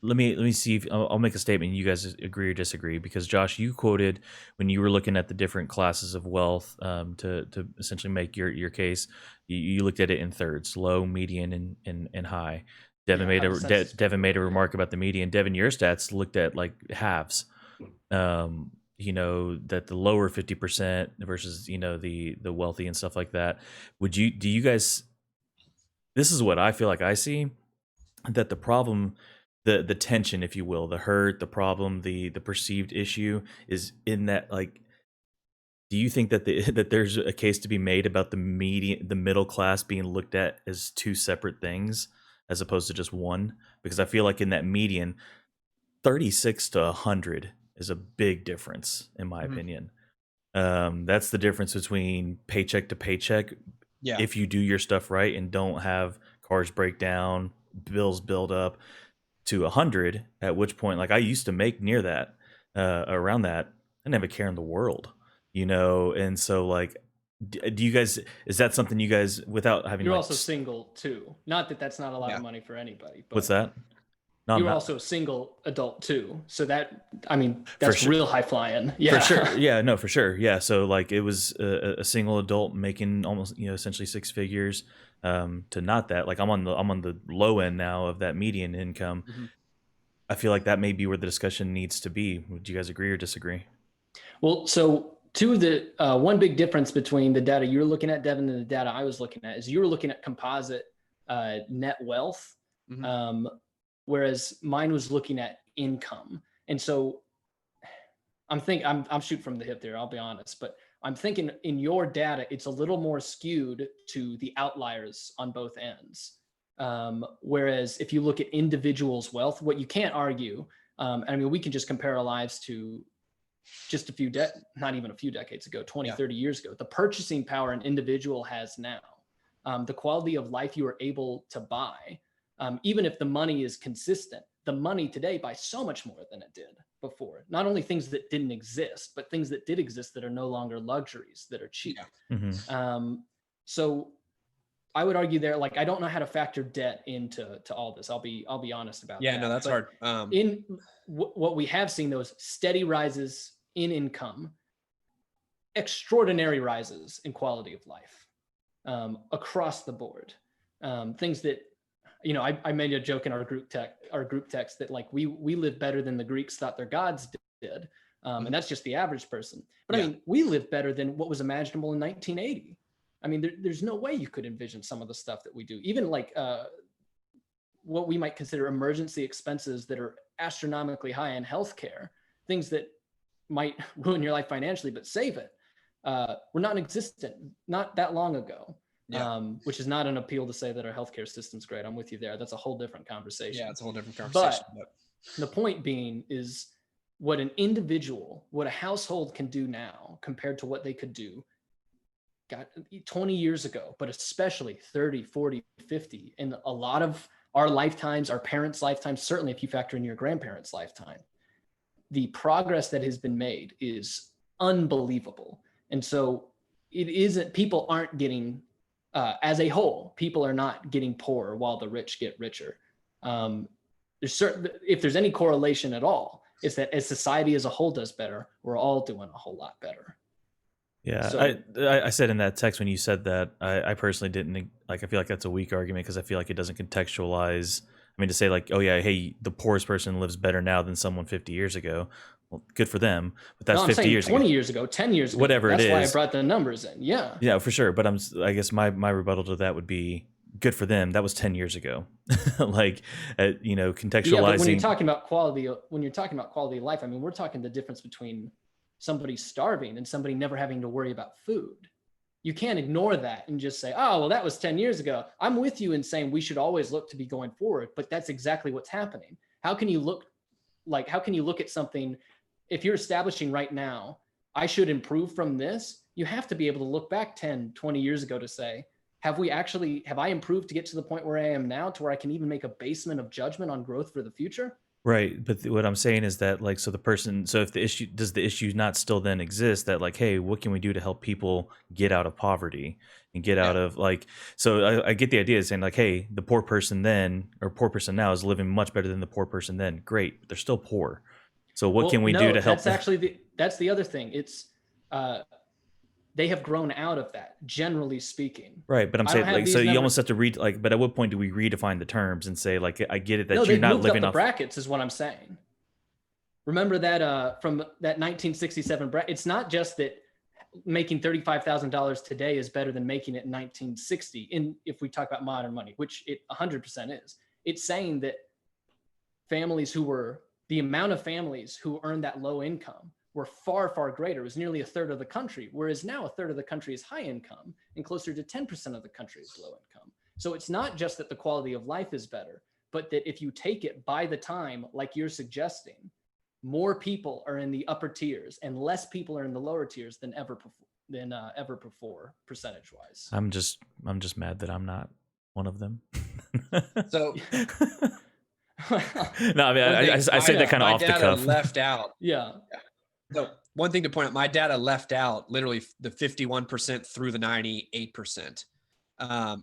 Let me see if I'll make a statement. You guys agree or disagree? Because Josh, you quoted when you were looking at the different classes of wealth to essentially make your case. You looked at it in thirds: low, median, and high. Devin made a remark about the median. Devin, your stats looked at like halves. That the lower 50% versus the wealthy and stuff like that. Do you guys? This is what I feel like I see, that the problem, the tension, if you will, the hurt, the problem, the perceived issue is in that, like, do you think that that there's a case to be made about the middle class being looked at as two separate things as opposed to just one? Because I feel like in that median, 36 to 100 is a big difference, in my opinion. That's the difference between paycheck to paycheck. Yeah. If you do your stuff right and don't have cars break down, bills build up, to 100, at which point, like, I used to make near that, around that. I didn't have a care in the world, and so, like, Do you guys, is that something you guys, without having You're like also single too. Not that that's not a lot of money for anybody, but what's that? No, I'm you're not. also a single adult too. So that, I mean, For that's sure. real high flying. Yeah. For sure. Yeah, no, for sure. Yeah. So like it was a single adult making almost, essentially six figures, to not that. Like I'm on the low end now of that median income. Mhm. I feel like that may be where the discussion needs to be. Would you guys agree or disagree? Well, so one big difference between the data you're looking at, Devin, and the data I was looking at is you were looking at composite net wealth, Mhm. whereas mine was looking at income. And so I'm shooting from the hip there, I'll be honest, but I'm thinking in your data, it's a little more skewed to the outliers on both ends. Whereas if you look at individuals' wealth, what you can't argue, I mean, we can just compare our lives to just not even a few decades ago, 20, 30 years ago, the purchasing power an individual has now, the quality of life you are able to buy, even if the money is consistent, the money today buys so much more than it did before. Not only things that didn't exist, but things that did exist that are no longer luxuries, that are cheap. So I would argue there, like, I don't know how to factor debt into all this. I'll be honest about that. Yeah, no, that's hard. In what we have seen, those steady rises in income, extraordinary rises in quality of life, across the board. Things that, I made a joke in our group text that like we live better than the Greeks thought their gods did. And that's just the average person. But I mean, we live better than what was imaginable in 1980. I mean, there's no way you could envision some of the stuff that we do, even like what we might consider emergency expenses that are astronomically high in healthcare, things that might ruin your life financially, but save it, were non-existent not that long ago. Which is not an appeal to say that our healthcare system's great. I'm with you there. That's a whole different conversation. Yeah, it's a whole different conversation. But the point being is what an individual, what a household can do now compared to what they could do 20 years ago, but especially 30, 40, 50, in a lot of our lifetimes, our parents' lifetimes, certainly if you factor in your grandparents' lifetime, the progress that has been made is unbelievable. And so it isn't, people aren't getting, as a whole, people are not getting poorer while the rich get richer. If there's any correlation at all, it's that as society as a whole does better, we're all doing a whole lot better. Yeah, so, I said in that text when you said that, I personally didn't like. I feel like that's a weak argument because I feel like it doesn't contextualize. I mean, to say like, oh yeah, hey, the poorest person lives better now than someone 50 years ago. Well, good for them, but that's 50 years 20 ago. years ago, 10 years ago. Whatever it is. That's why I brought the numbers in. Yeah. Yeah, for sure. But I guess my rebuttal to that would be good for them. That was 10 years ago. Like, contextualizing. Yeah, but when you're talking about quality of life, I mean, we're talking the difference between somebody starving and somebody never having to worry about food. You can't ignore that and just say, oh, well, that was 10 years ago. I'm with you in saying we should always look to be going forward, but that's exactly what's happening. How can you look at something if you're establishing right now, I should improve from this? You have to be able to look back 10, 20 years ago to say, have I improved to get to the point where I am now to where I can even make a basement of judgment on growth for the future? Right, but what I'm saying is that like, so if does the issue not still then exist that like, hey, what can we do to help people get out of poverty and get out of like, so I get the idea of saying like, hey, the poor person then or poor person now is living much better than the poor person then. Great, but they're still poor. So what can we do to help? That's the other thing. It's they have grown out of that, generally speaking. Right, but I'm saying like, so you almost have to read like, but at what point do we redefine the terms and say like, I get it that you're not living off the brackets is what I'm saying. Remember that from that 1967 bracket. It's not just that making $35,000 today is better than making it in 1960. If we talk about modern money, which it 100% is, it's saying that the amount of families who earned that low income were far, far greater. It was nearly a third of the country, whereas now a third of the country is high income and closer to 10% of the country is low income. So it's not just that the quality of life is better, but that if you take it by the time, like you're suggesting, more people are in the upper tiers and less people are in the lower tiers than ever before, percentage-wise. I'm just mad that I'm not one of them. So no, I mean, I said that kind of off the cuff. Left out. Yeah. So one thing to point out, my data left out literally the 51% through the 98%.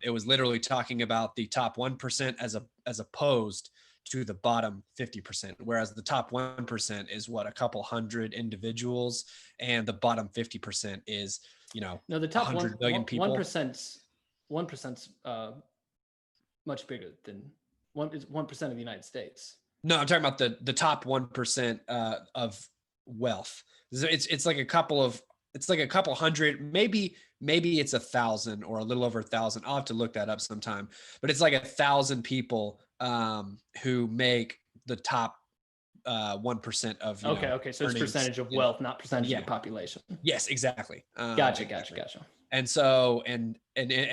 It was literally talking about the top 1% as opposed to the bottom 50%, whereas the top 1% is what, a couple hundred individuals, and the bottom 50% is, no, the top 100 million people. 1%'s much bigger than 1% of the United States. No, I'm talking about the top 1% of wealth. It's like a couple hundred, maybe it's 1,000 or a little over 1,000. I'll have to look that up sometime, but it's like 1,000 people who make the top 1% of okay. So it's percentage of wealth, not percentage of the population. Yes, exactly. Gotcha. And so, and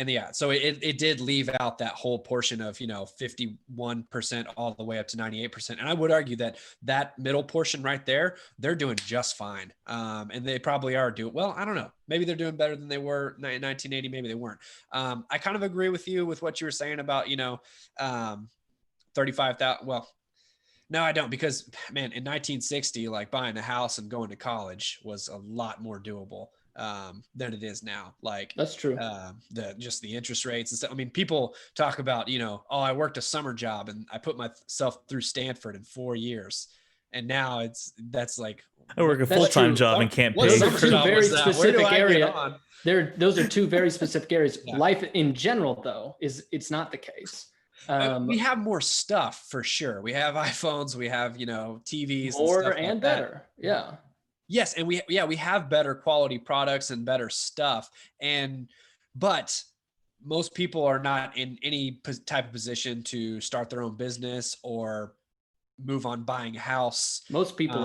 yeah, so it did leave out that whole portion of, 51% all the way up to 98%. And I would argue that middle portion right there, they're doing just fine. And they probably are doing, well, I don't know, maybe they're doing better than they were in 1980. Maybe they weren't. I kind of agree with you with what you were saying about, 35,000. Well, no, I don't, because man, in 1960, like buying a house and going to college was a lot more doable than it is now. Like that's true. The interest rates and stuff. I mean, people talk about, oh, I worked a summer job and I put myself through Stanford in 4 years. And now that's like, I work a full-time job and can't pay. Those are two very specific areas. Those are two very specific areas. Yeah. Life in general, though, it's not the case. We have more stuff for sure. We have iPhones, we have, TVs, more and like better. Yeah. Yes. And we have better quality products and better stuff. But most people are not in any type of position to start their own business or move on buying a house. Most people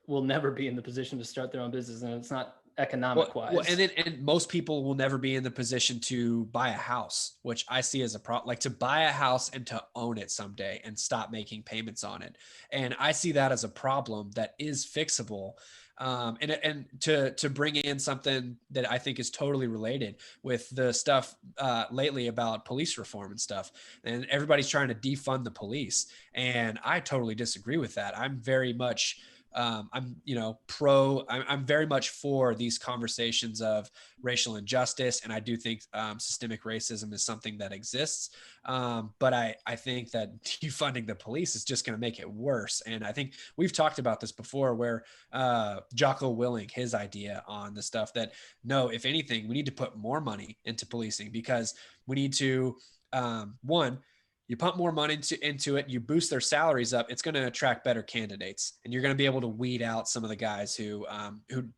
will never be in the position to start their own business, and it's not economic wise. Well, and most people will never be in the position to buy a house, which I see as a problem, like to buy a house and to own it someday and stop making payments on it. And I see that as a problem that is fixable. And to bring in something that I think is totally related with the stuff lately about police reform and stuff, and everybody's trying to defund the police. And I totally disagree with that. I'm very much I'm very much for these conversations of racial injustice. And I do think systemic racism is something that exists. But I think that defunding the police is just going to make it worse. And I think we've talked about this before where Jocko Willink, his idea on the stuff that, no, if anything, we need to put more money into policing because we need to, one, you pump more money into it, you boost their salaries up, it's going to attract better candidates. And you're going to be able to weed out some of the guys who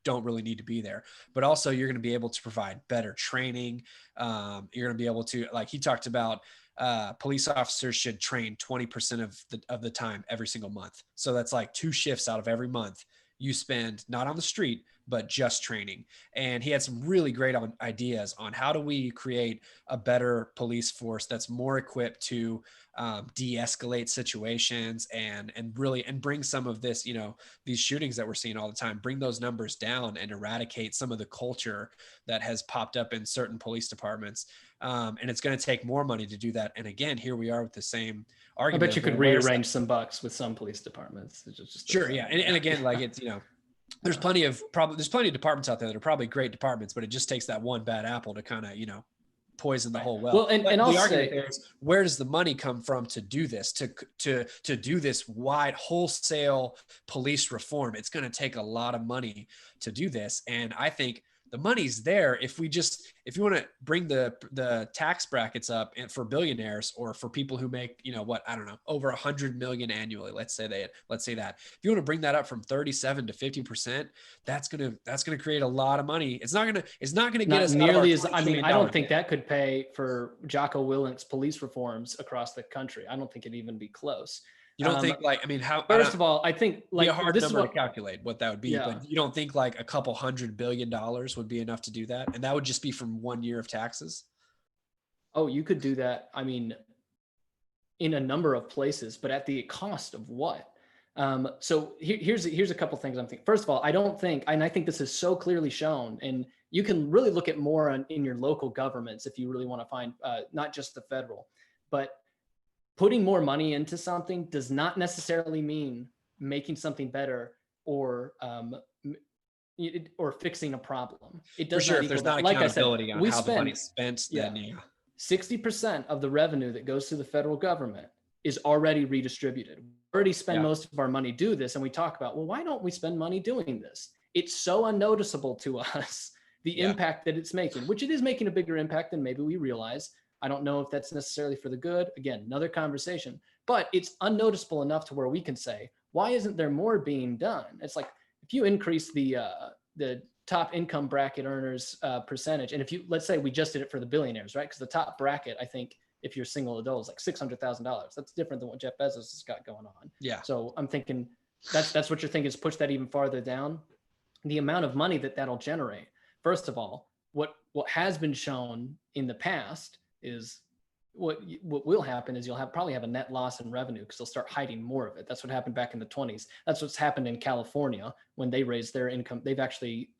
don't really need to be there. But also you're going to be able to provide better training. You're going to be able to, like he talked about, police officers should train 20% of the time every single month. So that's like 2 shifts out of every month you spend not on the street, but just training. And he had some really great ideas on how do we create a better police force that's more equipped to de-escalate situations and bring some of this, these shootings that we're seeing all the time, bring those numbers down and eradicate some of the culture that has popped up in certain police departments. And it's going to take more money to do that. And again, here we are with the same argument. I bet you could rearrange some bucks with some police departments. Sure. Yeah. And again, like it's, there's plenty of departments out there that are probably great departments, but it just takes that one bad apple to kind of, poison the whole well. Well, and the argument there is, where does the money come from to do this, to do this wide wholesale police reform? It's going to take a lot of money to do this. And I think the money's there if you want to bring the tax brackets up and for billionaires or for people who make, over 100 million annually, let's say that, if you want to bring that up from 37 to 50%, that's going to create a lot of money. It's not going to get us nearly as, I don't think that could pay for Jocko Willink's police reforms across the country. I don't think it'd even be close. You don't think first of all, I think a hard number to calculate what that would be, but you don't think like a couple $100 billion would be enough to do that? And that would just be from 1 year of taxes. Oh, you could do that. I mean, in a number of places, but at the cost of what? So here's a couple things I'm thinking. First of all, I don't think, and I think this is so clearly shown, and you can really look at more in your local governments if you really want to find, not just the federal, but putting more money into something does not necessarily mean making something better or or fixing a problem. It For does sure, not if there's equal not that. Like I said, accountability on we how the spend money's spent, then 60% of the revenue that goes to the federal government is already redistributed. We already spend most of our money do this, and we talk about, well, why don't we spend money doing this? It's so unnoticeable to us, the impact that it's making, which it is making a bigger impact than maybe we realize. I don't know if that's necessarily for the good. Again, another conversation, but it's unnoticeable enough to where we can say, why isn't there more being done? It's like, if you increase the top income bracket earners percentage, and if you, let's say we just did it for the billionaires, right? Because the top bracket, I think, if you're a single adult, is like $600,000. That's different than what Jeff Bezos has got going on. Yeah. So I'm thinking that's what you're thinking, is push that even farther down. The amount of money that'll generate. First of all, what has been shown in the past is what will happen is you'll probably have a net loss in revenue because they'll start hiding more of it. That's what happened back in the 20s. That's what's happened in California when they raised their income. They've actually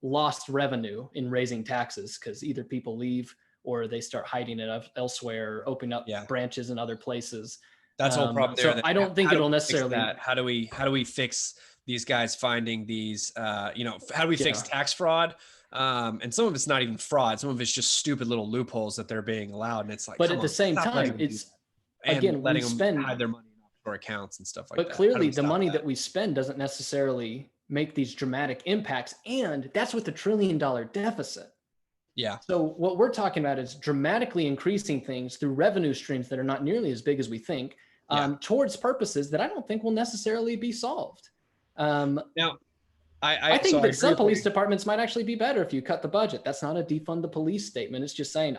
lost revenue in raising taxes because either people leave or they start hiding it elsewhere, opening up branches in other places. That's the whole problem there. So I don't think it'll necessarily. How do we fix these guys finding these? How do we fix tax fraud? And some of it's not even fraud. Some of it's just stupid little loopholes that they're being allowed. And it's like, but at the same time, it's again, letting them hide their money in offshore accounts and stuff like that. But clearly the money that we spend doesn't necessarily make these dramatic impacts. And that's with the $1 trillion deficit. Yeah. So what we're talking about is dramatically increasing things through revenue streams that are not nearly as big as we think, towards purposes that I don't think will necessarily be solved. Now, I think that some police departments might actually be better if you cut the budget. That's not a defund the police statement. It's just saying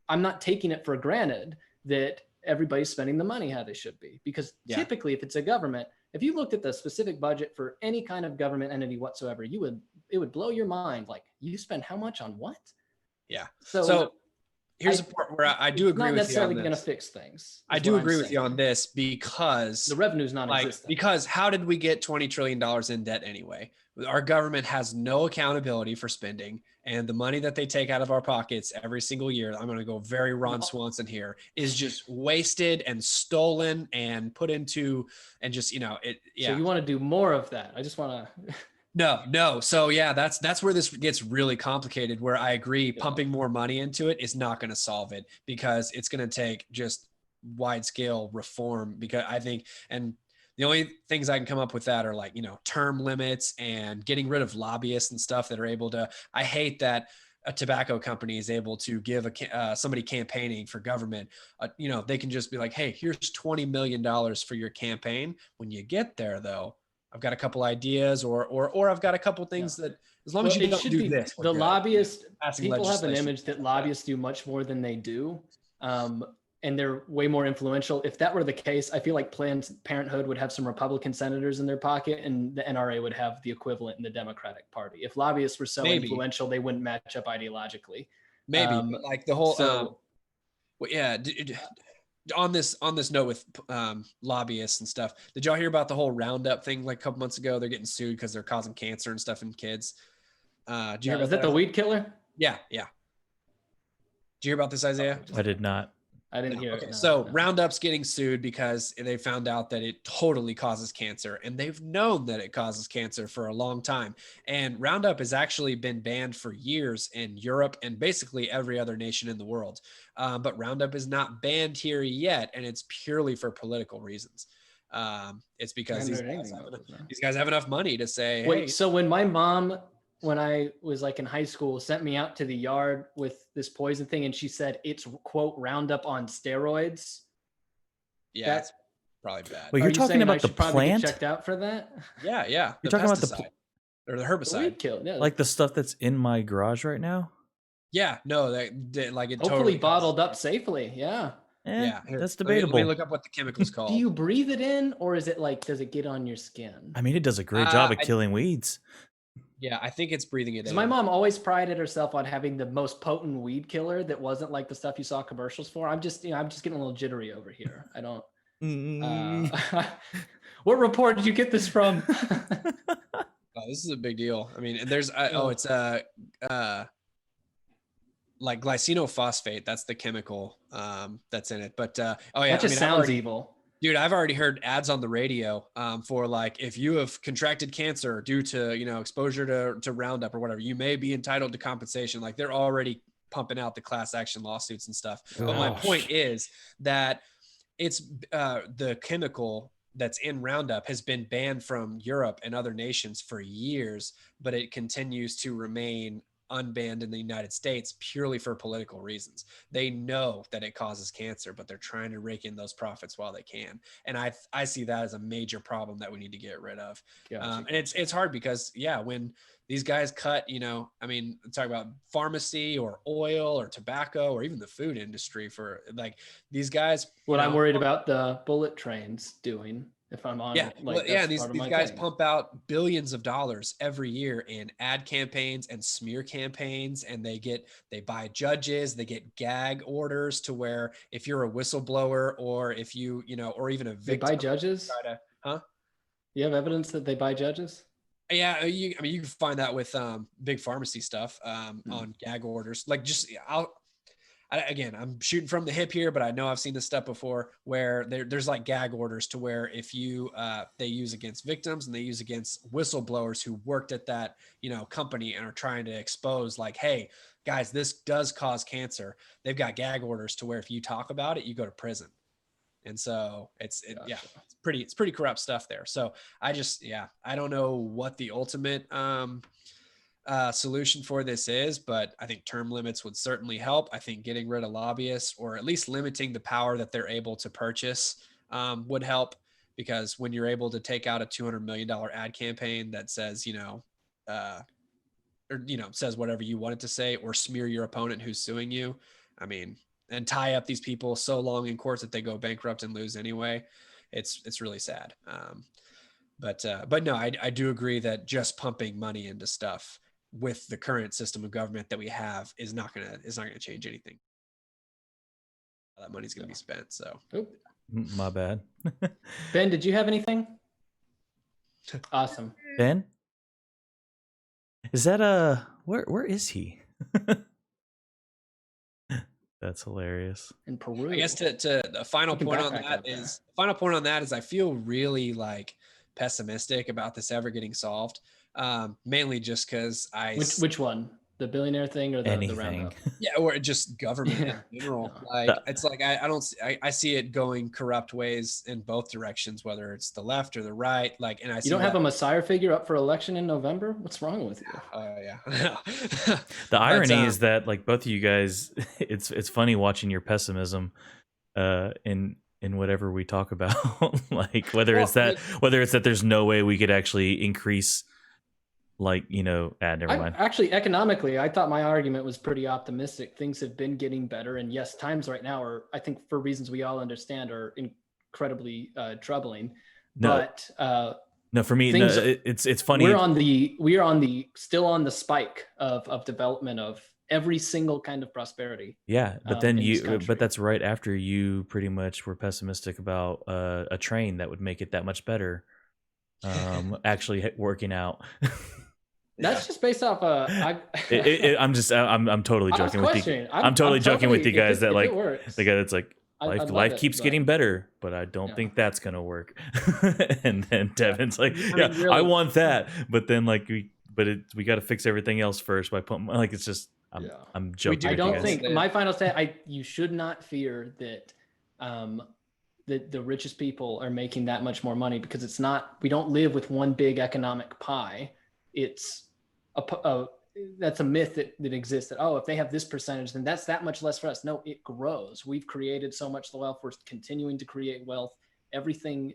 I'm not taking it for granted that everybody's spending the money how they should be. Because typically, if it's a government, if you looked at the specific budget for any kind of government entity whatsoever, it would blow your mind. Like, you spend how much on what? Yeah. So here's the part where I do agree with you on this. Not necessarily going to fix things. I do agree with you on this because the revenue's non-existent. Because how did we get $20 trillion in debt anyway? Our government has no accountability for spending, and the money that they take out of our pockets every single year, I'm going to go very Ron Swanson here, is just wasted and stolen and put into, and just, it. Yeah. So you want to do more of that? I just want to. No. So that's where this gets really complicated, where I agree pumping more money into it is not going to solve it, because it's going to take just wide scale reform, because I think, and the only things I can come up with that are like, term limits and getting rid of lobbyists and stuff that are able to, I hate that a tobacco company is able to give somebody campaigning for government, they can just be like, hey, here's $20 million for your campaign. When you get there though, I've got a couple ideas or I've got a couple things that, as long as you don't do this. The lobbyists, people have an image that lobbyists do much more than they do. And they're way more influential. If that were the case, I feel like Planned Parenthood would have some Republican senators in their pocket, and the NRA would have the equivalent in the Democratic Party. If lobbyists were so influential, they wouldn't match up ideologically. Maybe, but like the whole, on this note with lobbyists and stuff, did y'all hear about the whole Roundup thing like a couple months ago? They're getting sued because they're causing cancer and stuff in kids. Did you hear about that? The weed killer? Yeah. Did you hear about this, Isaiah? I did not. I didn't hear it. Okay. So Roundup's getting sued because they found out that it totally causes cancer, and they've known that it causes cancer for a long time. And Roundup has actually been banned for years in Europe and basically every other nation in the world. But Roundup is not banned here yet, and it's purely for political reasons. It's because these guys have enough money to say, wait, hey. So when my mom, when I was like in high school, sent me out to the yard with this poison thing, and she said it's, quote, Roundup on steroids. Yeah, that's probably bad. Wait, you're talking about the plant? Get checked out for that? Yeah. You're talking about the or the herbicide, like the stuff that's in my garage right now. Yeah, no, that like it hopefully totally bottled up safely. Yeah. That's debatable. Let me look up what the chemical's called. Do you breathe it in, or is it like, does it get on your skin? I mean, it does a great job at killing weeds. Yeah, I think it's breathing it in. My mom always prided herself on having the most potent weed killer that wasn't like the stuff you saw commercials for. I'm just getting a little jittery over here. I don't. What report did you get this from? Oh, this is a big deal. I mean, there's it's like glycinophosphate. That's the chemical that's in it. But that just sounds evil. Dude, I've already heard ads on the radio for like, if you have contracted cancer due to, exposure to Roundup or whatever, you may be entitled to compensation. Like they're already pumping out the class action lawsuits and stuff. But my point is that it's the chemical that's in Roundup has been banned from Europe and other nations for years, but it continues to remain unbanned in the United States purely for political reasons. They know that it causes cancer, but they're trying to rake in those profits while they can. And I see that as a major problem that we need to get rid of. And it's hard because when these guys cut, talk about pharmacy or oil or tobacco or even the food industry for like these guys. What I'm worried about the bullet trains doing, if I'm on it. These guys pump out billions of dollars every year in ad campaigns and smear campaigns, and they buy judges, they get gag orders to where if you're a whistleblower or if you, or even a victim. They buy judges? You have evidence that they buy judges? Yeah, you can find that with big pharmacy stuff on gag orders. Like I'm shooting from the hip here, but I know I've seen this stuff before where there's like gag orders to where if you they use against victims and they use against whistleblowers who worked at that company and are trying to expose like, hey guys, this does cause cancer. They've got gag orders to where if you talk about it, you go to prison. And so it's pretty corrupt stuff there. So I don't know what the ultimate solution for this is, but I think term limits would certainly help. I think getting rid of lobbyists or at least limiting the power that they're able to purchase would help, because when you're able to take out a $200 million ad campaign that says, says whatever you want it to say or smear your opponent who's suing you, and tie up these people so long in courts that they go bankrupt and lose anyway. It's really sad. But no, I do agree that just pumping money into stuff with the current system of government that we have is not gonna change anything. That money's gonna be spent. So, my bad. Ben, did you have anything? Awesome. Ben, is that where is he? That's hilarious. In Peru. I guess to the final point on that is I feel really like pessimistic about this ever getting solved. Mainly just because which one, the billionaire thing or the Roundup? Yeah, or just government in general. It's like I see it going corrupt ways in both directions, whether it's the left or the right. You don't have a messiah figure up for election in November? What's wrong with you? Yeah. The irony is that like both of you guys, it's funny watching your pessimism in whatever we talk about. Like whether it's that there's no way we could actually increase never mind. Actually, economically, I thought my argument was pretty optimistic. Things have been getting better. And yes, times right now are, I think for reasons we all understand, are incredibly troubling. No, for me, it's funny. We are still on the spike of development of every single kind of prosperity. Yeah, but but that's right after you pretty much were pessimistic about a train that would make it that much better. Actually working out. That's just based off I'm totally joking with you. I'm totally joking with you guys that like the guy that's like life keeps getting better, but I don't think that's gonna work. And then Devin's like, really, I want that, but then we got to fix everything else first by putting it's just I'm joking. I don't think my final say you should not fear that the richest people are making that much more money, because it's not, we don't live with one big economic pie. It's that's a myth that exists, that if they have this percentage, then that's that much less for us. No, it grows. We've created so much wealth. We're continuing to create wealth. Everything,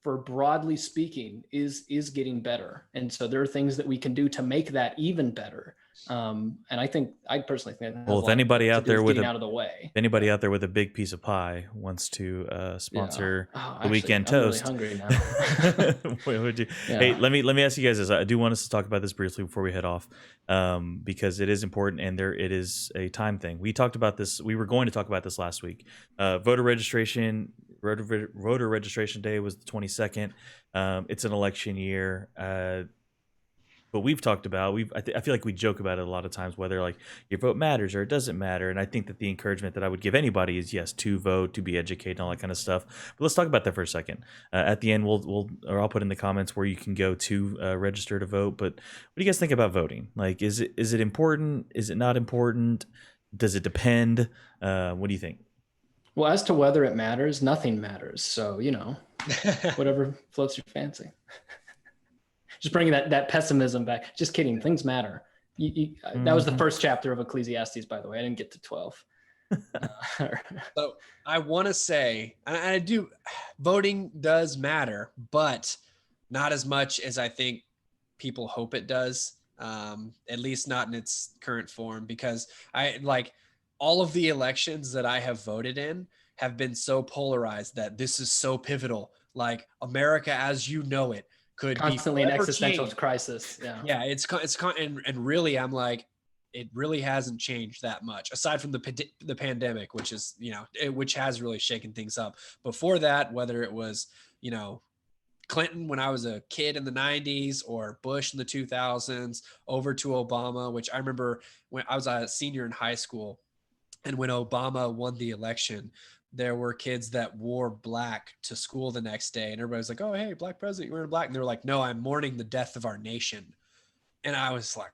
for broadly speaking, is getting better. And so there are things that we can do to make that even better. And I personally think that if anybody out there with out of the way, anybody out there with a big piece of pie wants to sponsor the Weekend Toast, I'm really hungry now. Would you? Yeah. Hey, let me ask you guys this. I do want us to talk about this briefly before we head off, because it is important, and it is a time thing. We talked about this. We were going to talk about this last week. Voter registration day was the 22nd. It's an election year. what we've talked about. I feel like we joke about it a lot of times, whether like your vote matters or it doesn't matter. And I think that the encouragement that I would give anybody is yes, to vote, to be educated, and all that kind of stuff. But let's talk about that for a second. At the end, or I'll put in the comments where you can go to register to vote. But what do you guys think about voting? Like, is it important? Is it not important? Does it depend? What do you think? Well, as to whether it matters, nothing matters. So, whatever floats your fancy. Just bringing that pessimism back. Just kidding. Things matter. That was the first chapter of Ecclesiastes, by the way. I didn't get to 12. So I want to say, and I do, voting does matter, but not as much as I think people hope it does. At least not in its current form, because I like all of the elections that I have voted in have been so polarized that this is so pivotal. Like America, as you know it, could constantly be an existential changed. crisis. Yeah. And really, I'm like, it really hasn't changed that much aside from the pandemic, which is, which has really shaken things up. Before that, whether it was, Clinton when I was a kid in the 90s or Bush in the 2000s over to Obama, which I remember when I was a senior in high school. And when Obama won the election, there were kids that wore black to school the next day. And everybody's like, oh, hey, black president, you're wearing black. And they were like, no, I'm mourning the death of our nation. And I was like,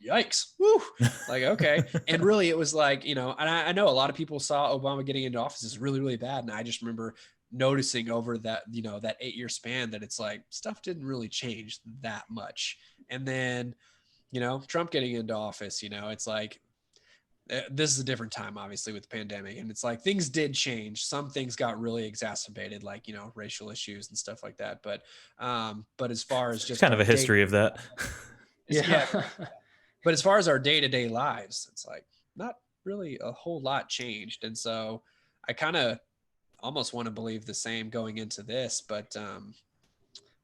yikes. Woo. Like, okay. And really it was like, and I know a lot of people saw Obama getting into office is really, really bad. And I just remember noticing over that, that 8-year span that it's like stuff didn't really change that much. And then, Trump getting into office, it's like, this is a different time, obviously, with the pandemic. And it's like things did change. Some things got really exacerbated, like, racial issues and stuff like that. But as far as just kind of a history of that. Yeah. But as far as our day-to-day lives, it's like not really a whole lot changed. And so I kind of almost want to believe the same going into this, but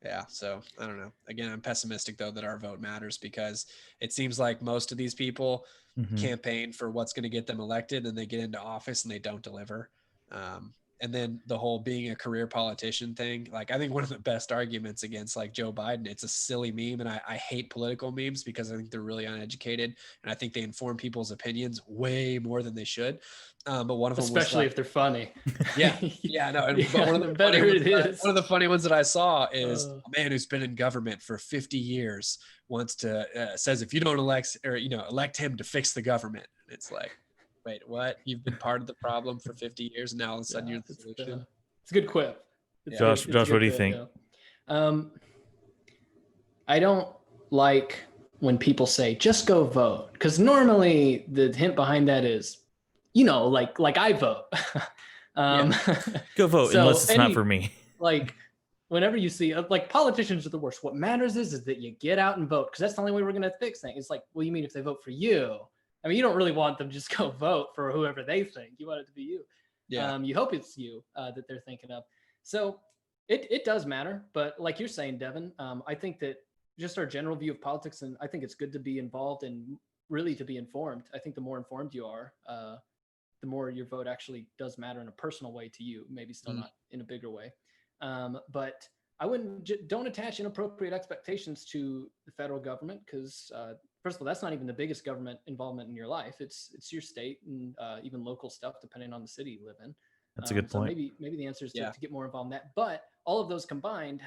yeah, so I don't know. Again, I'm pessimistic though that our vote matters, because it seems like most of these people campaign for what's going to get them elected, and they get into office and they don't deliver. And then the whole being a career politician thing, like I think one of the best arguments against like Joe Biden, it's a silly meme. And I hate political memes because I think they're really uneducated. And I think they inform people's opinions way more than they should. But one of them especially if they're funny. Yeah. Yeah. No. And one of the funny ones that I saw is a man who's been in government for 50 years wants to, says, if you don't elect him to fix the government. It's like, wait, what? You've been part of the problem for 50 years, and now all of a sudden you're the solution. It's a good quip. Josh, what do you think? Yeah. I don't like when people say, just go vote. Because normally the hint behind that is, like I vote. Go vote, unless it's not for me. Like, whenever you see, like, politicians are the worst. What matters is that you get out and vote, because that's the only way we're going to fix things. It's like, well, you mean if they vote for you? I mean, you don't really want them to just go vote for whoever they think. You want it to be you. Yeah. You hope it's you that they're thinking of. So it does matter. But like you're saying, Devin, I think that just our general view of politics, and I think it's good to be involved and really to be informed. I think the more informed you are, the more your vote actually does matter in a personal way to you, maybe still not in a bigger way. But I don't attach inappropriate expectations to the federal government, because first of all, that's not even the biggest government involvement in your life. It's your state and even local stuff, depending on the city you live in. That's a good point. So maybe the answer is to get more involved in that. But all of those combined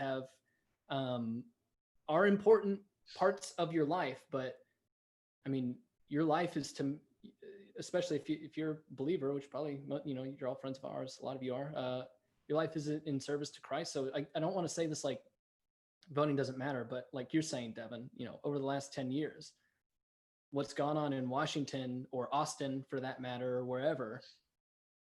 are important parts of your life. But I mean, your life is to, especially if you're a believer, which probably you're all friends of ours. A lot of you are. Your life is in service to Christ. So I don't want to say this like voting doesn't matter, but like you're saying, Devin, over the last 10 years, what's gone on in Washington or Austin, for that matter, or wherever,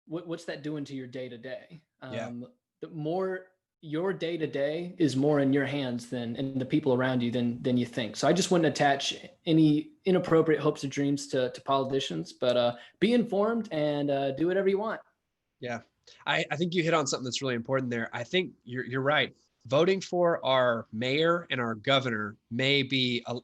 what's that doing to your day to day? The more your day to day is more in your hands and the people around you than you think. So I just wouldn't attach any inappropriate hopes or dreams to politicians, but be informed and do whatever you want. Yeah. I think you hit on something that's really important there. I think you're right. Voting for our mayor and our governor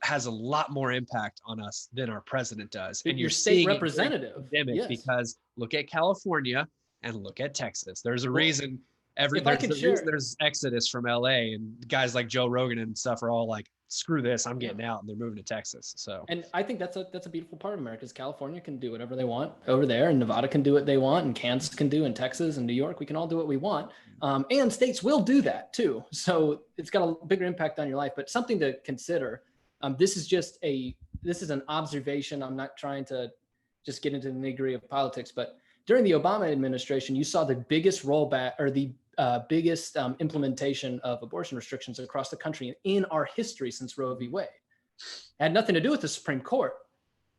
has a lot more impact on us than our president does. And your state representative, yes. Because look at California and look at Texas. There's a reason there's exodus from LA, and guys like Joe Rogan and stuff are all like, screw this, I'm getting out, and they're moving to Texas. So, and I think that's a beautiful part of America is California can do whatever they want over there, and Nevada can do what they want, and Kansas can do, and Texas and New York, we can all do what we want. And states will do that too. So it's got a bigger impact on your life, but something to consider. This is an observation. I'm not trying to just get into the nitty-gritty of politics, but during the Obama administration, you saw the biggest rollback or the biggest implementation of abortion restrictions across the country in our history since Roe v. Wade. It had nothing to do with the Supreme Court,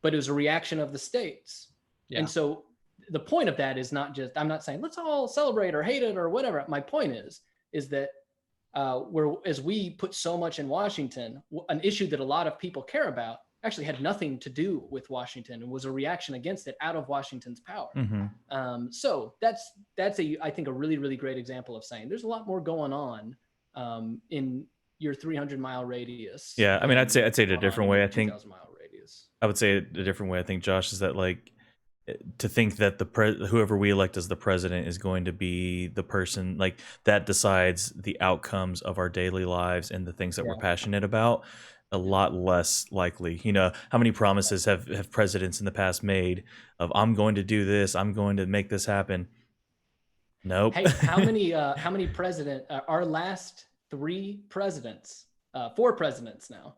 but it was a reaction of the states. Yeah. And so the point of that is not just, I'm not saying let's all celebrate or hate it or whatever. My point is that as we put so much in Washington, an issue that a lot of people care about actually had nothing to do with Washington and was a reaction against it out of Washington's power. Mm-hmm. So that's I think a really, really great example of saying there's a lot more going on in your 300-mile radius. Yeah, I mean, I'd say it a different way. I think 2,000-mile radius. I would say it a different way. I think, Josh, is that like to think that whoever we elect as the president is going to be the person like that decides the outcomes of our daily lives and the things that we're passionate about. A lot less likely. You know, how many promises have presidents in the past made of I'm going to do this, I'm going to make this happen? Nope. Hey, how many our last 3 presidents, 4 presidents now.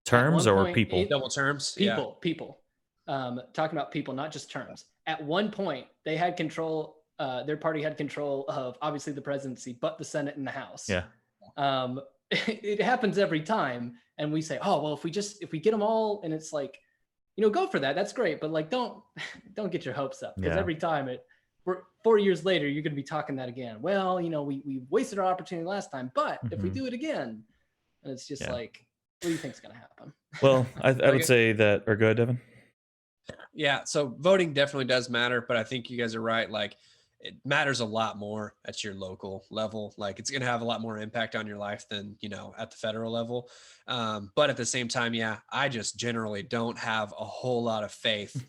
Terms or people? Double terms. People. Talking about people, not just terms. At one point, they had control. Their party had control of obviously the presidency, but the Senate and the House. Yeah. It happens every time, and we say, oh well, if we get them all, and it's like, go for that. That's great, but like don't get your hopes up, because every time we're 4 years later, you're going to be talking that again. Well, we wasted our opportunity last time, but if we do it again, and it's just like, what do you think is going to happen? Well, I would say that, or go ahead, Devin. Yeah, so voting definitely does matter, but I think you guys are right. Like, it matters a lot more at your local level. Like, it's going to have a lot more impact on your life than, at the federal level. But at the same time, I just generally don't have a whole lot of faith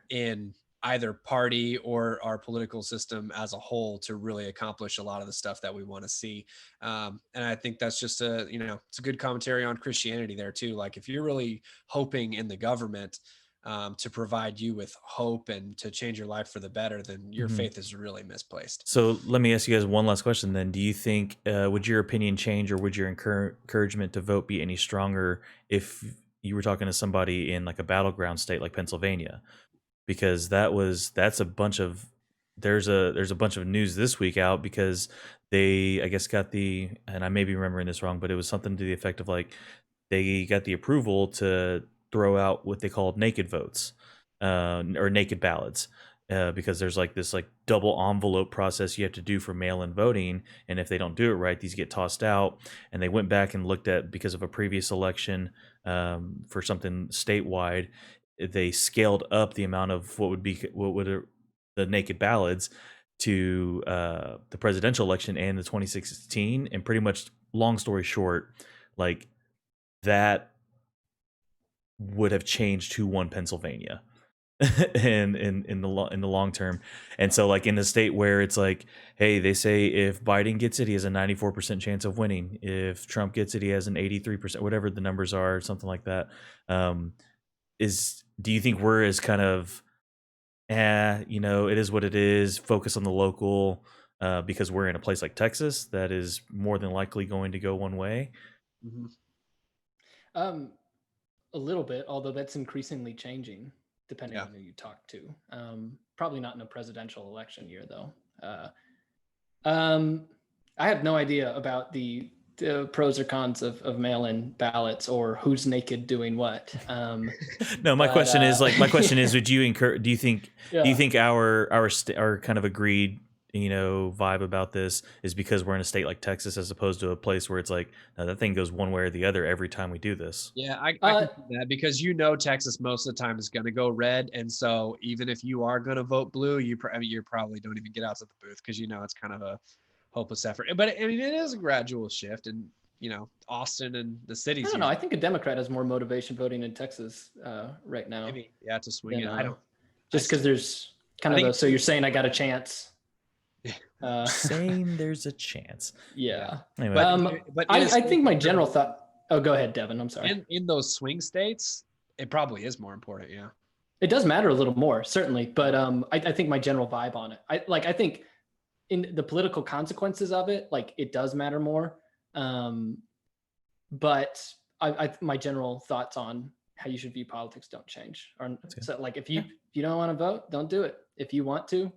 in either party or our political system as a whole to really accomplish a lot of the stuff that we want to see. And I think that's just it's a good commentary on Christianity there too. Like, if you're really hoping in the government to provide you with hope and to change your life for the better, then your faith is really misplaced. So let me ask you guys one last question then. Do you think, would your opinion change, or would your encouragement to vote be any stronger if you were talking to somebody in like a battleground state like Pennsylvania? Because there's a bunch of news this week out because they, I guess, got and I may be remembering this wrong, but it was something to the effect of like, they got the approval to throw out what they called naked votes or naked ballots because there's like this like double envelope process you have to do for mail-in voting, and if they don't do it right, these get tossed out. And they went back and looked at, because of a previous election for something statewide, they scaled up the amount of the naked ballots to the presidential election and the 2016, and pretty much, long story short, like that would have changed who won Pennsylvania and in the long term. And so like in a state where it's like, hey, they say if Biden gets it, he has a 94% chance of winning. If Trump gets it, he has an 83%, whatever the numbers are, something like that. Do you think we're as kind of, it is what it is, focus on the local because we're in a place like Texas that is more than likely going to go one way? A little bit, although that's increasingly changing depending on who you talk to. Probably not in a presidential election year, though. I have no idea about the pros or cons of mail-in ballots or who's naked doing what. No, my question is would you do you think our kind of agreed vibe about this is because we're in a state like Texas as opposed to a place where it's like, no, that thing goes one way or the other every time we do this? Yeah, I can see that, because Texas most of the time is going to go red, and so even if you are going to vote blue, you probably don't even get out to the booth because it's kind of a hopeless effort. But I mean, it is a gradual shift, and Austin and the cities. I don't know. I think a Democrat has more motivation voting in Texas right now. Maybe, to swing it. I don't. Just because there's kind of so you're saying I got a chance. Saying there's a chance. Yeah. Anyway. But I think my general thought. Oh, go ahead, Devin. I'm sorry. In those swing states, it probably is more important. Yeah. It does matter a little more, certainly, but I think my general vibe on it, I think in the political consequences of it, like it does matter more. But my general thoughts on how you should view politics don't change. So like if you don't want to vote, don't do it. If you want to,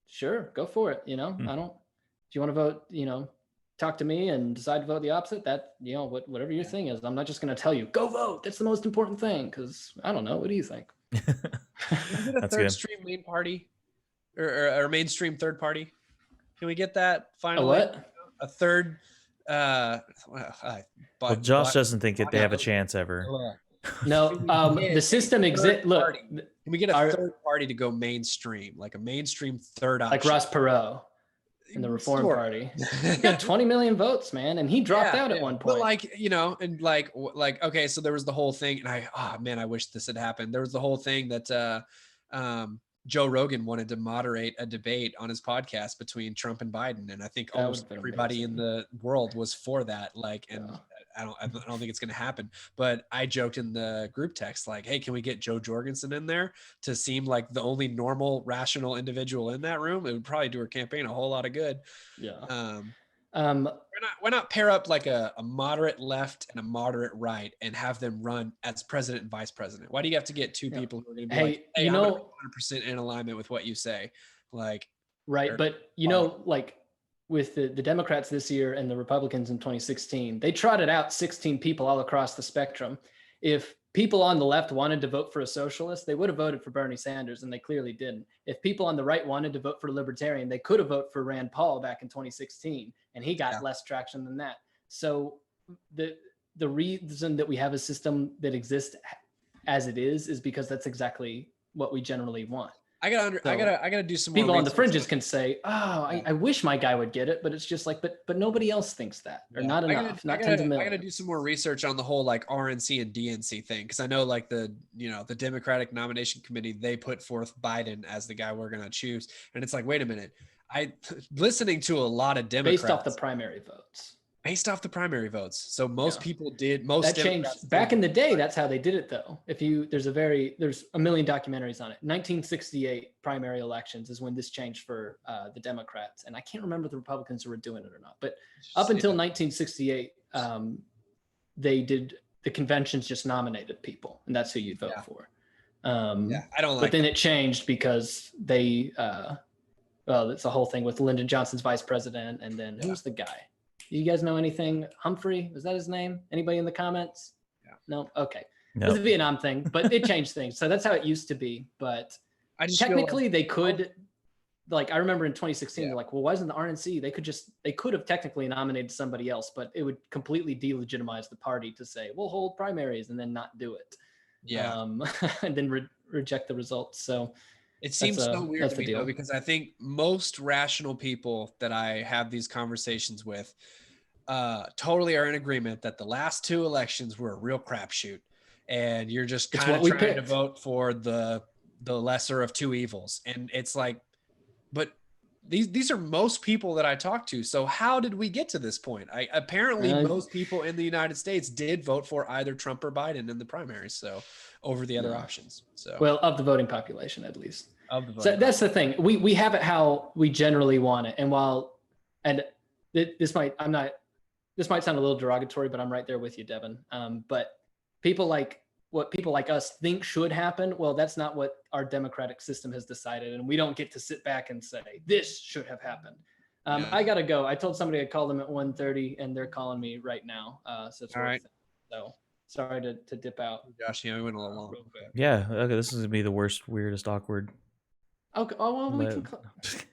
sure, go for it. I don't. If you want to vote, talk to me and decide to vote the opposite. That whatever your thing is, I'm not just going to tell you go vote. That's the most important thing because I don't know. What do you think? Is it a third stream main party or mainstream third party? Can we get that finally? A what? A third. Josh doesn't think they have a chance ever. No, the system exists. Look, can we get a third party to go mainstream, like a mainstream third option? Like Ross Perot in the Reform Party. He got 20 million votes, man, and he dropped out at one point. But okay, so there was the whole thing, and I wish this had happened. There was the whole thing that Joe Rogan wanted to moderate a debate on his podcast between Trump and Biden, and I think almost everybody in the world was for that. I don't think it's going to happen. But I joked in the group text, like, "Hey, can we get Joe Jorgensen in there to seem like the only normal, rational individual in that room? It would probably do her campaign a whole lot of good." Yeah. Why not pair up like a moderate left and a moderate right and have them run as president and vice president? Why do you have to get two people who are going to be hey, I'm 100% in alignment with what you say? Like, right. But like with the Democrats this year and the Republicans in 2016, they trotted out 16 people all across the spectrum. If people on the left wanted to vote for a socialist, they would have voted for Bernie Sanders, and they clearly didn't. If people on the right wanted to vote for a libertarian, they could have voted for Rand Paul back in 2016, and he got less traction than that. So the reason that we have a system that exists as it is because that's exactly what we generally want. I gotta do some more. People on the fringes can say, I wish my guy would get it, but it's just like, but nobody else thinks that, or not enough, not tens of millions. I gotta do some more research on the whole like RNC and DNC thing, because I know like the Democratic nomination committee, they put forth Biden as the guy we're gonna choose, and it's like, wait a minute, listening to a lot of Democrats based off the primary votes. So most people did. That changed back in the day. That's how they did it, though. There's a million documentaries on it. 1968 primary elections is when this changed for the Democrats, and I can't remember if the Republicans were doing it or not. But up until 1968, they did the conventions just nominated people, and that's who you'd vote for. I don't like. But then it changed because they, it's a whole thing with Lyndon Johnson's vice president, and then who's the guy? You guys know anything? Humphrey, was that his name? Anybody in the comments? Yeah. No? Okay. It was a Vietnam thing, but it changed things. So that's how it used to be. But technically they could, like, I remember in 2016, they're like, well, why isn't the RNC? They could have technically nominated somebody else, but it would completely delegitimize the party to say, we'll hold primaries and then not do it. Yeah. And then reject the results. So it seems so weird to me, though, because I think most rational people that I have these conversations with totally are in agreement that the last two elections were a real crapshoot, and you're just kind of trying to vote for the lesser of two evils. And it's like, but these are most people that I talk to. So how did we get to this point? Apparently most people in the United States did vote for either Trump or Biden in the primaries. So over the other options. So of the voting population, at least. So that's the thing. We have it how we generally want it. And this might sound a little derogatory, but I'm right there with you, Devin. But what people like us think should happen, well, that's not what our democratic system has decided. And we don't get to sit back and say, this should have happened. I got to go. I told somebody I'd call them at 1:30, and they're calling me right now. So it's all right. So sorry to dip out. Josh, we went a little long. Yeah. Okay. This is going to be the worst, weirdest, awkward. Okay. Oh, well, we can.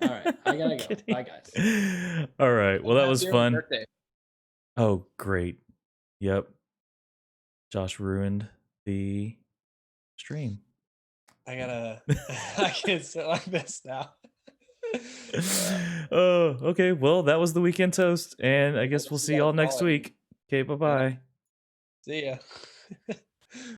All right. I got to go. Bye, guys. All right. Well, that was fun. Birthday. Oh, great. Yep. Josh ruined the stream. I can't sit like this now. Oh, okay. Well, that was the weekend toast, and I guess we'll see y'all next week. Okay, bye-bye. See ya.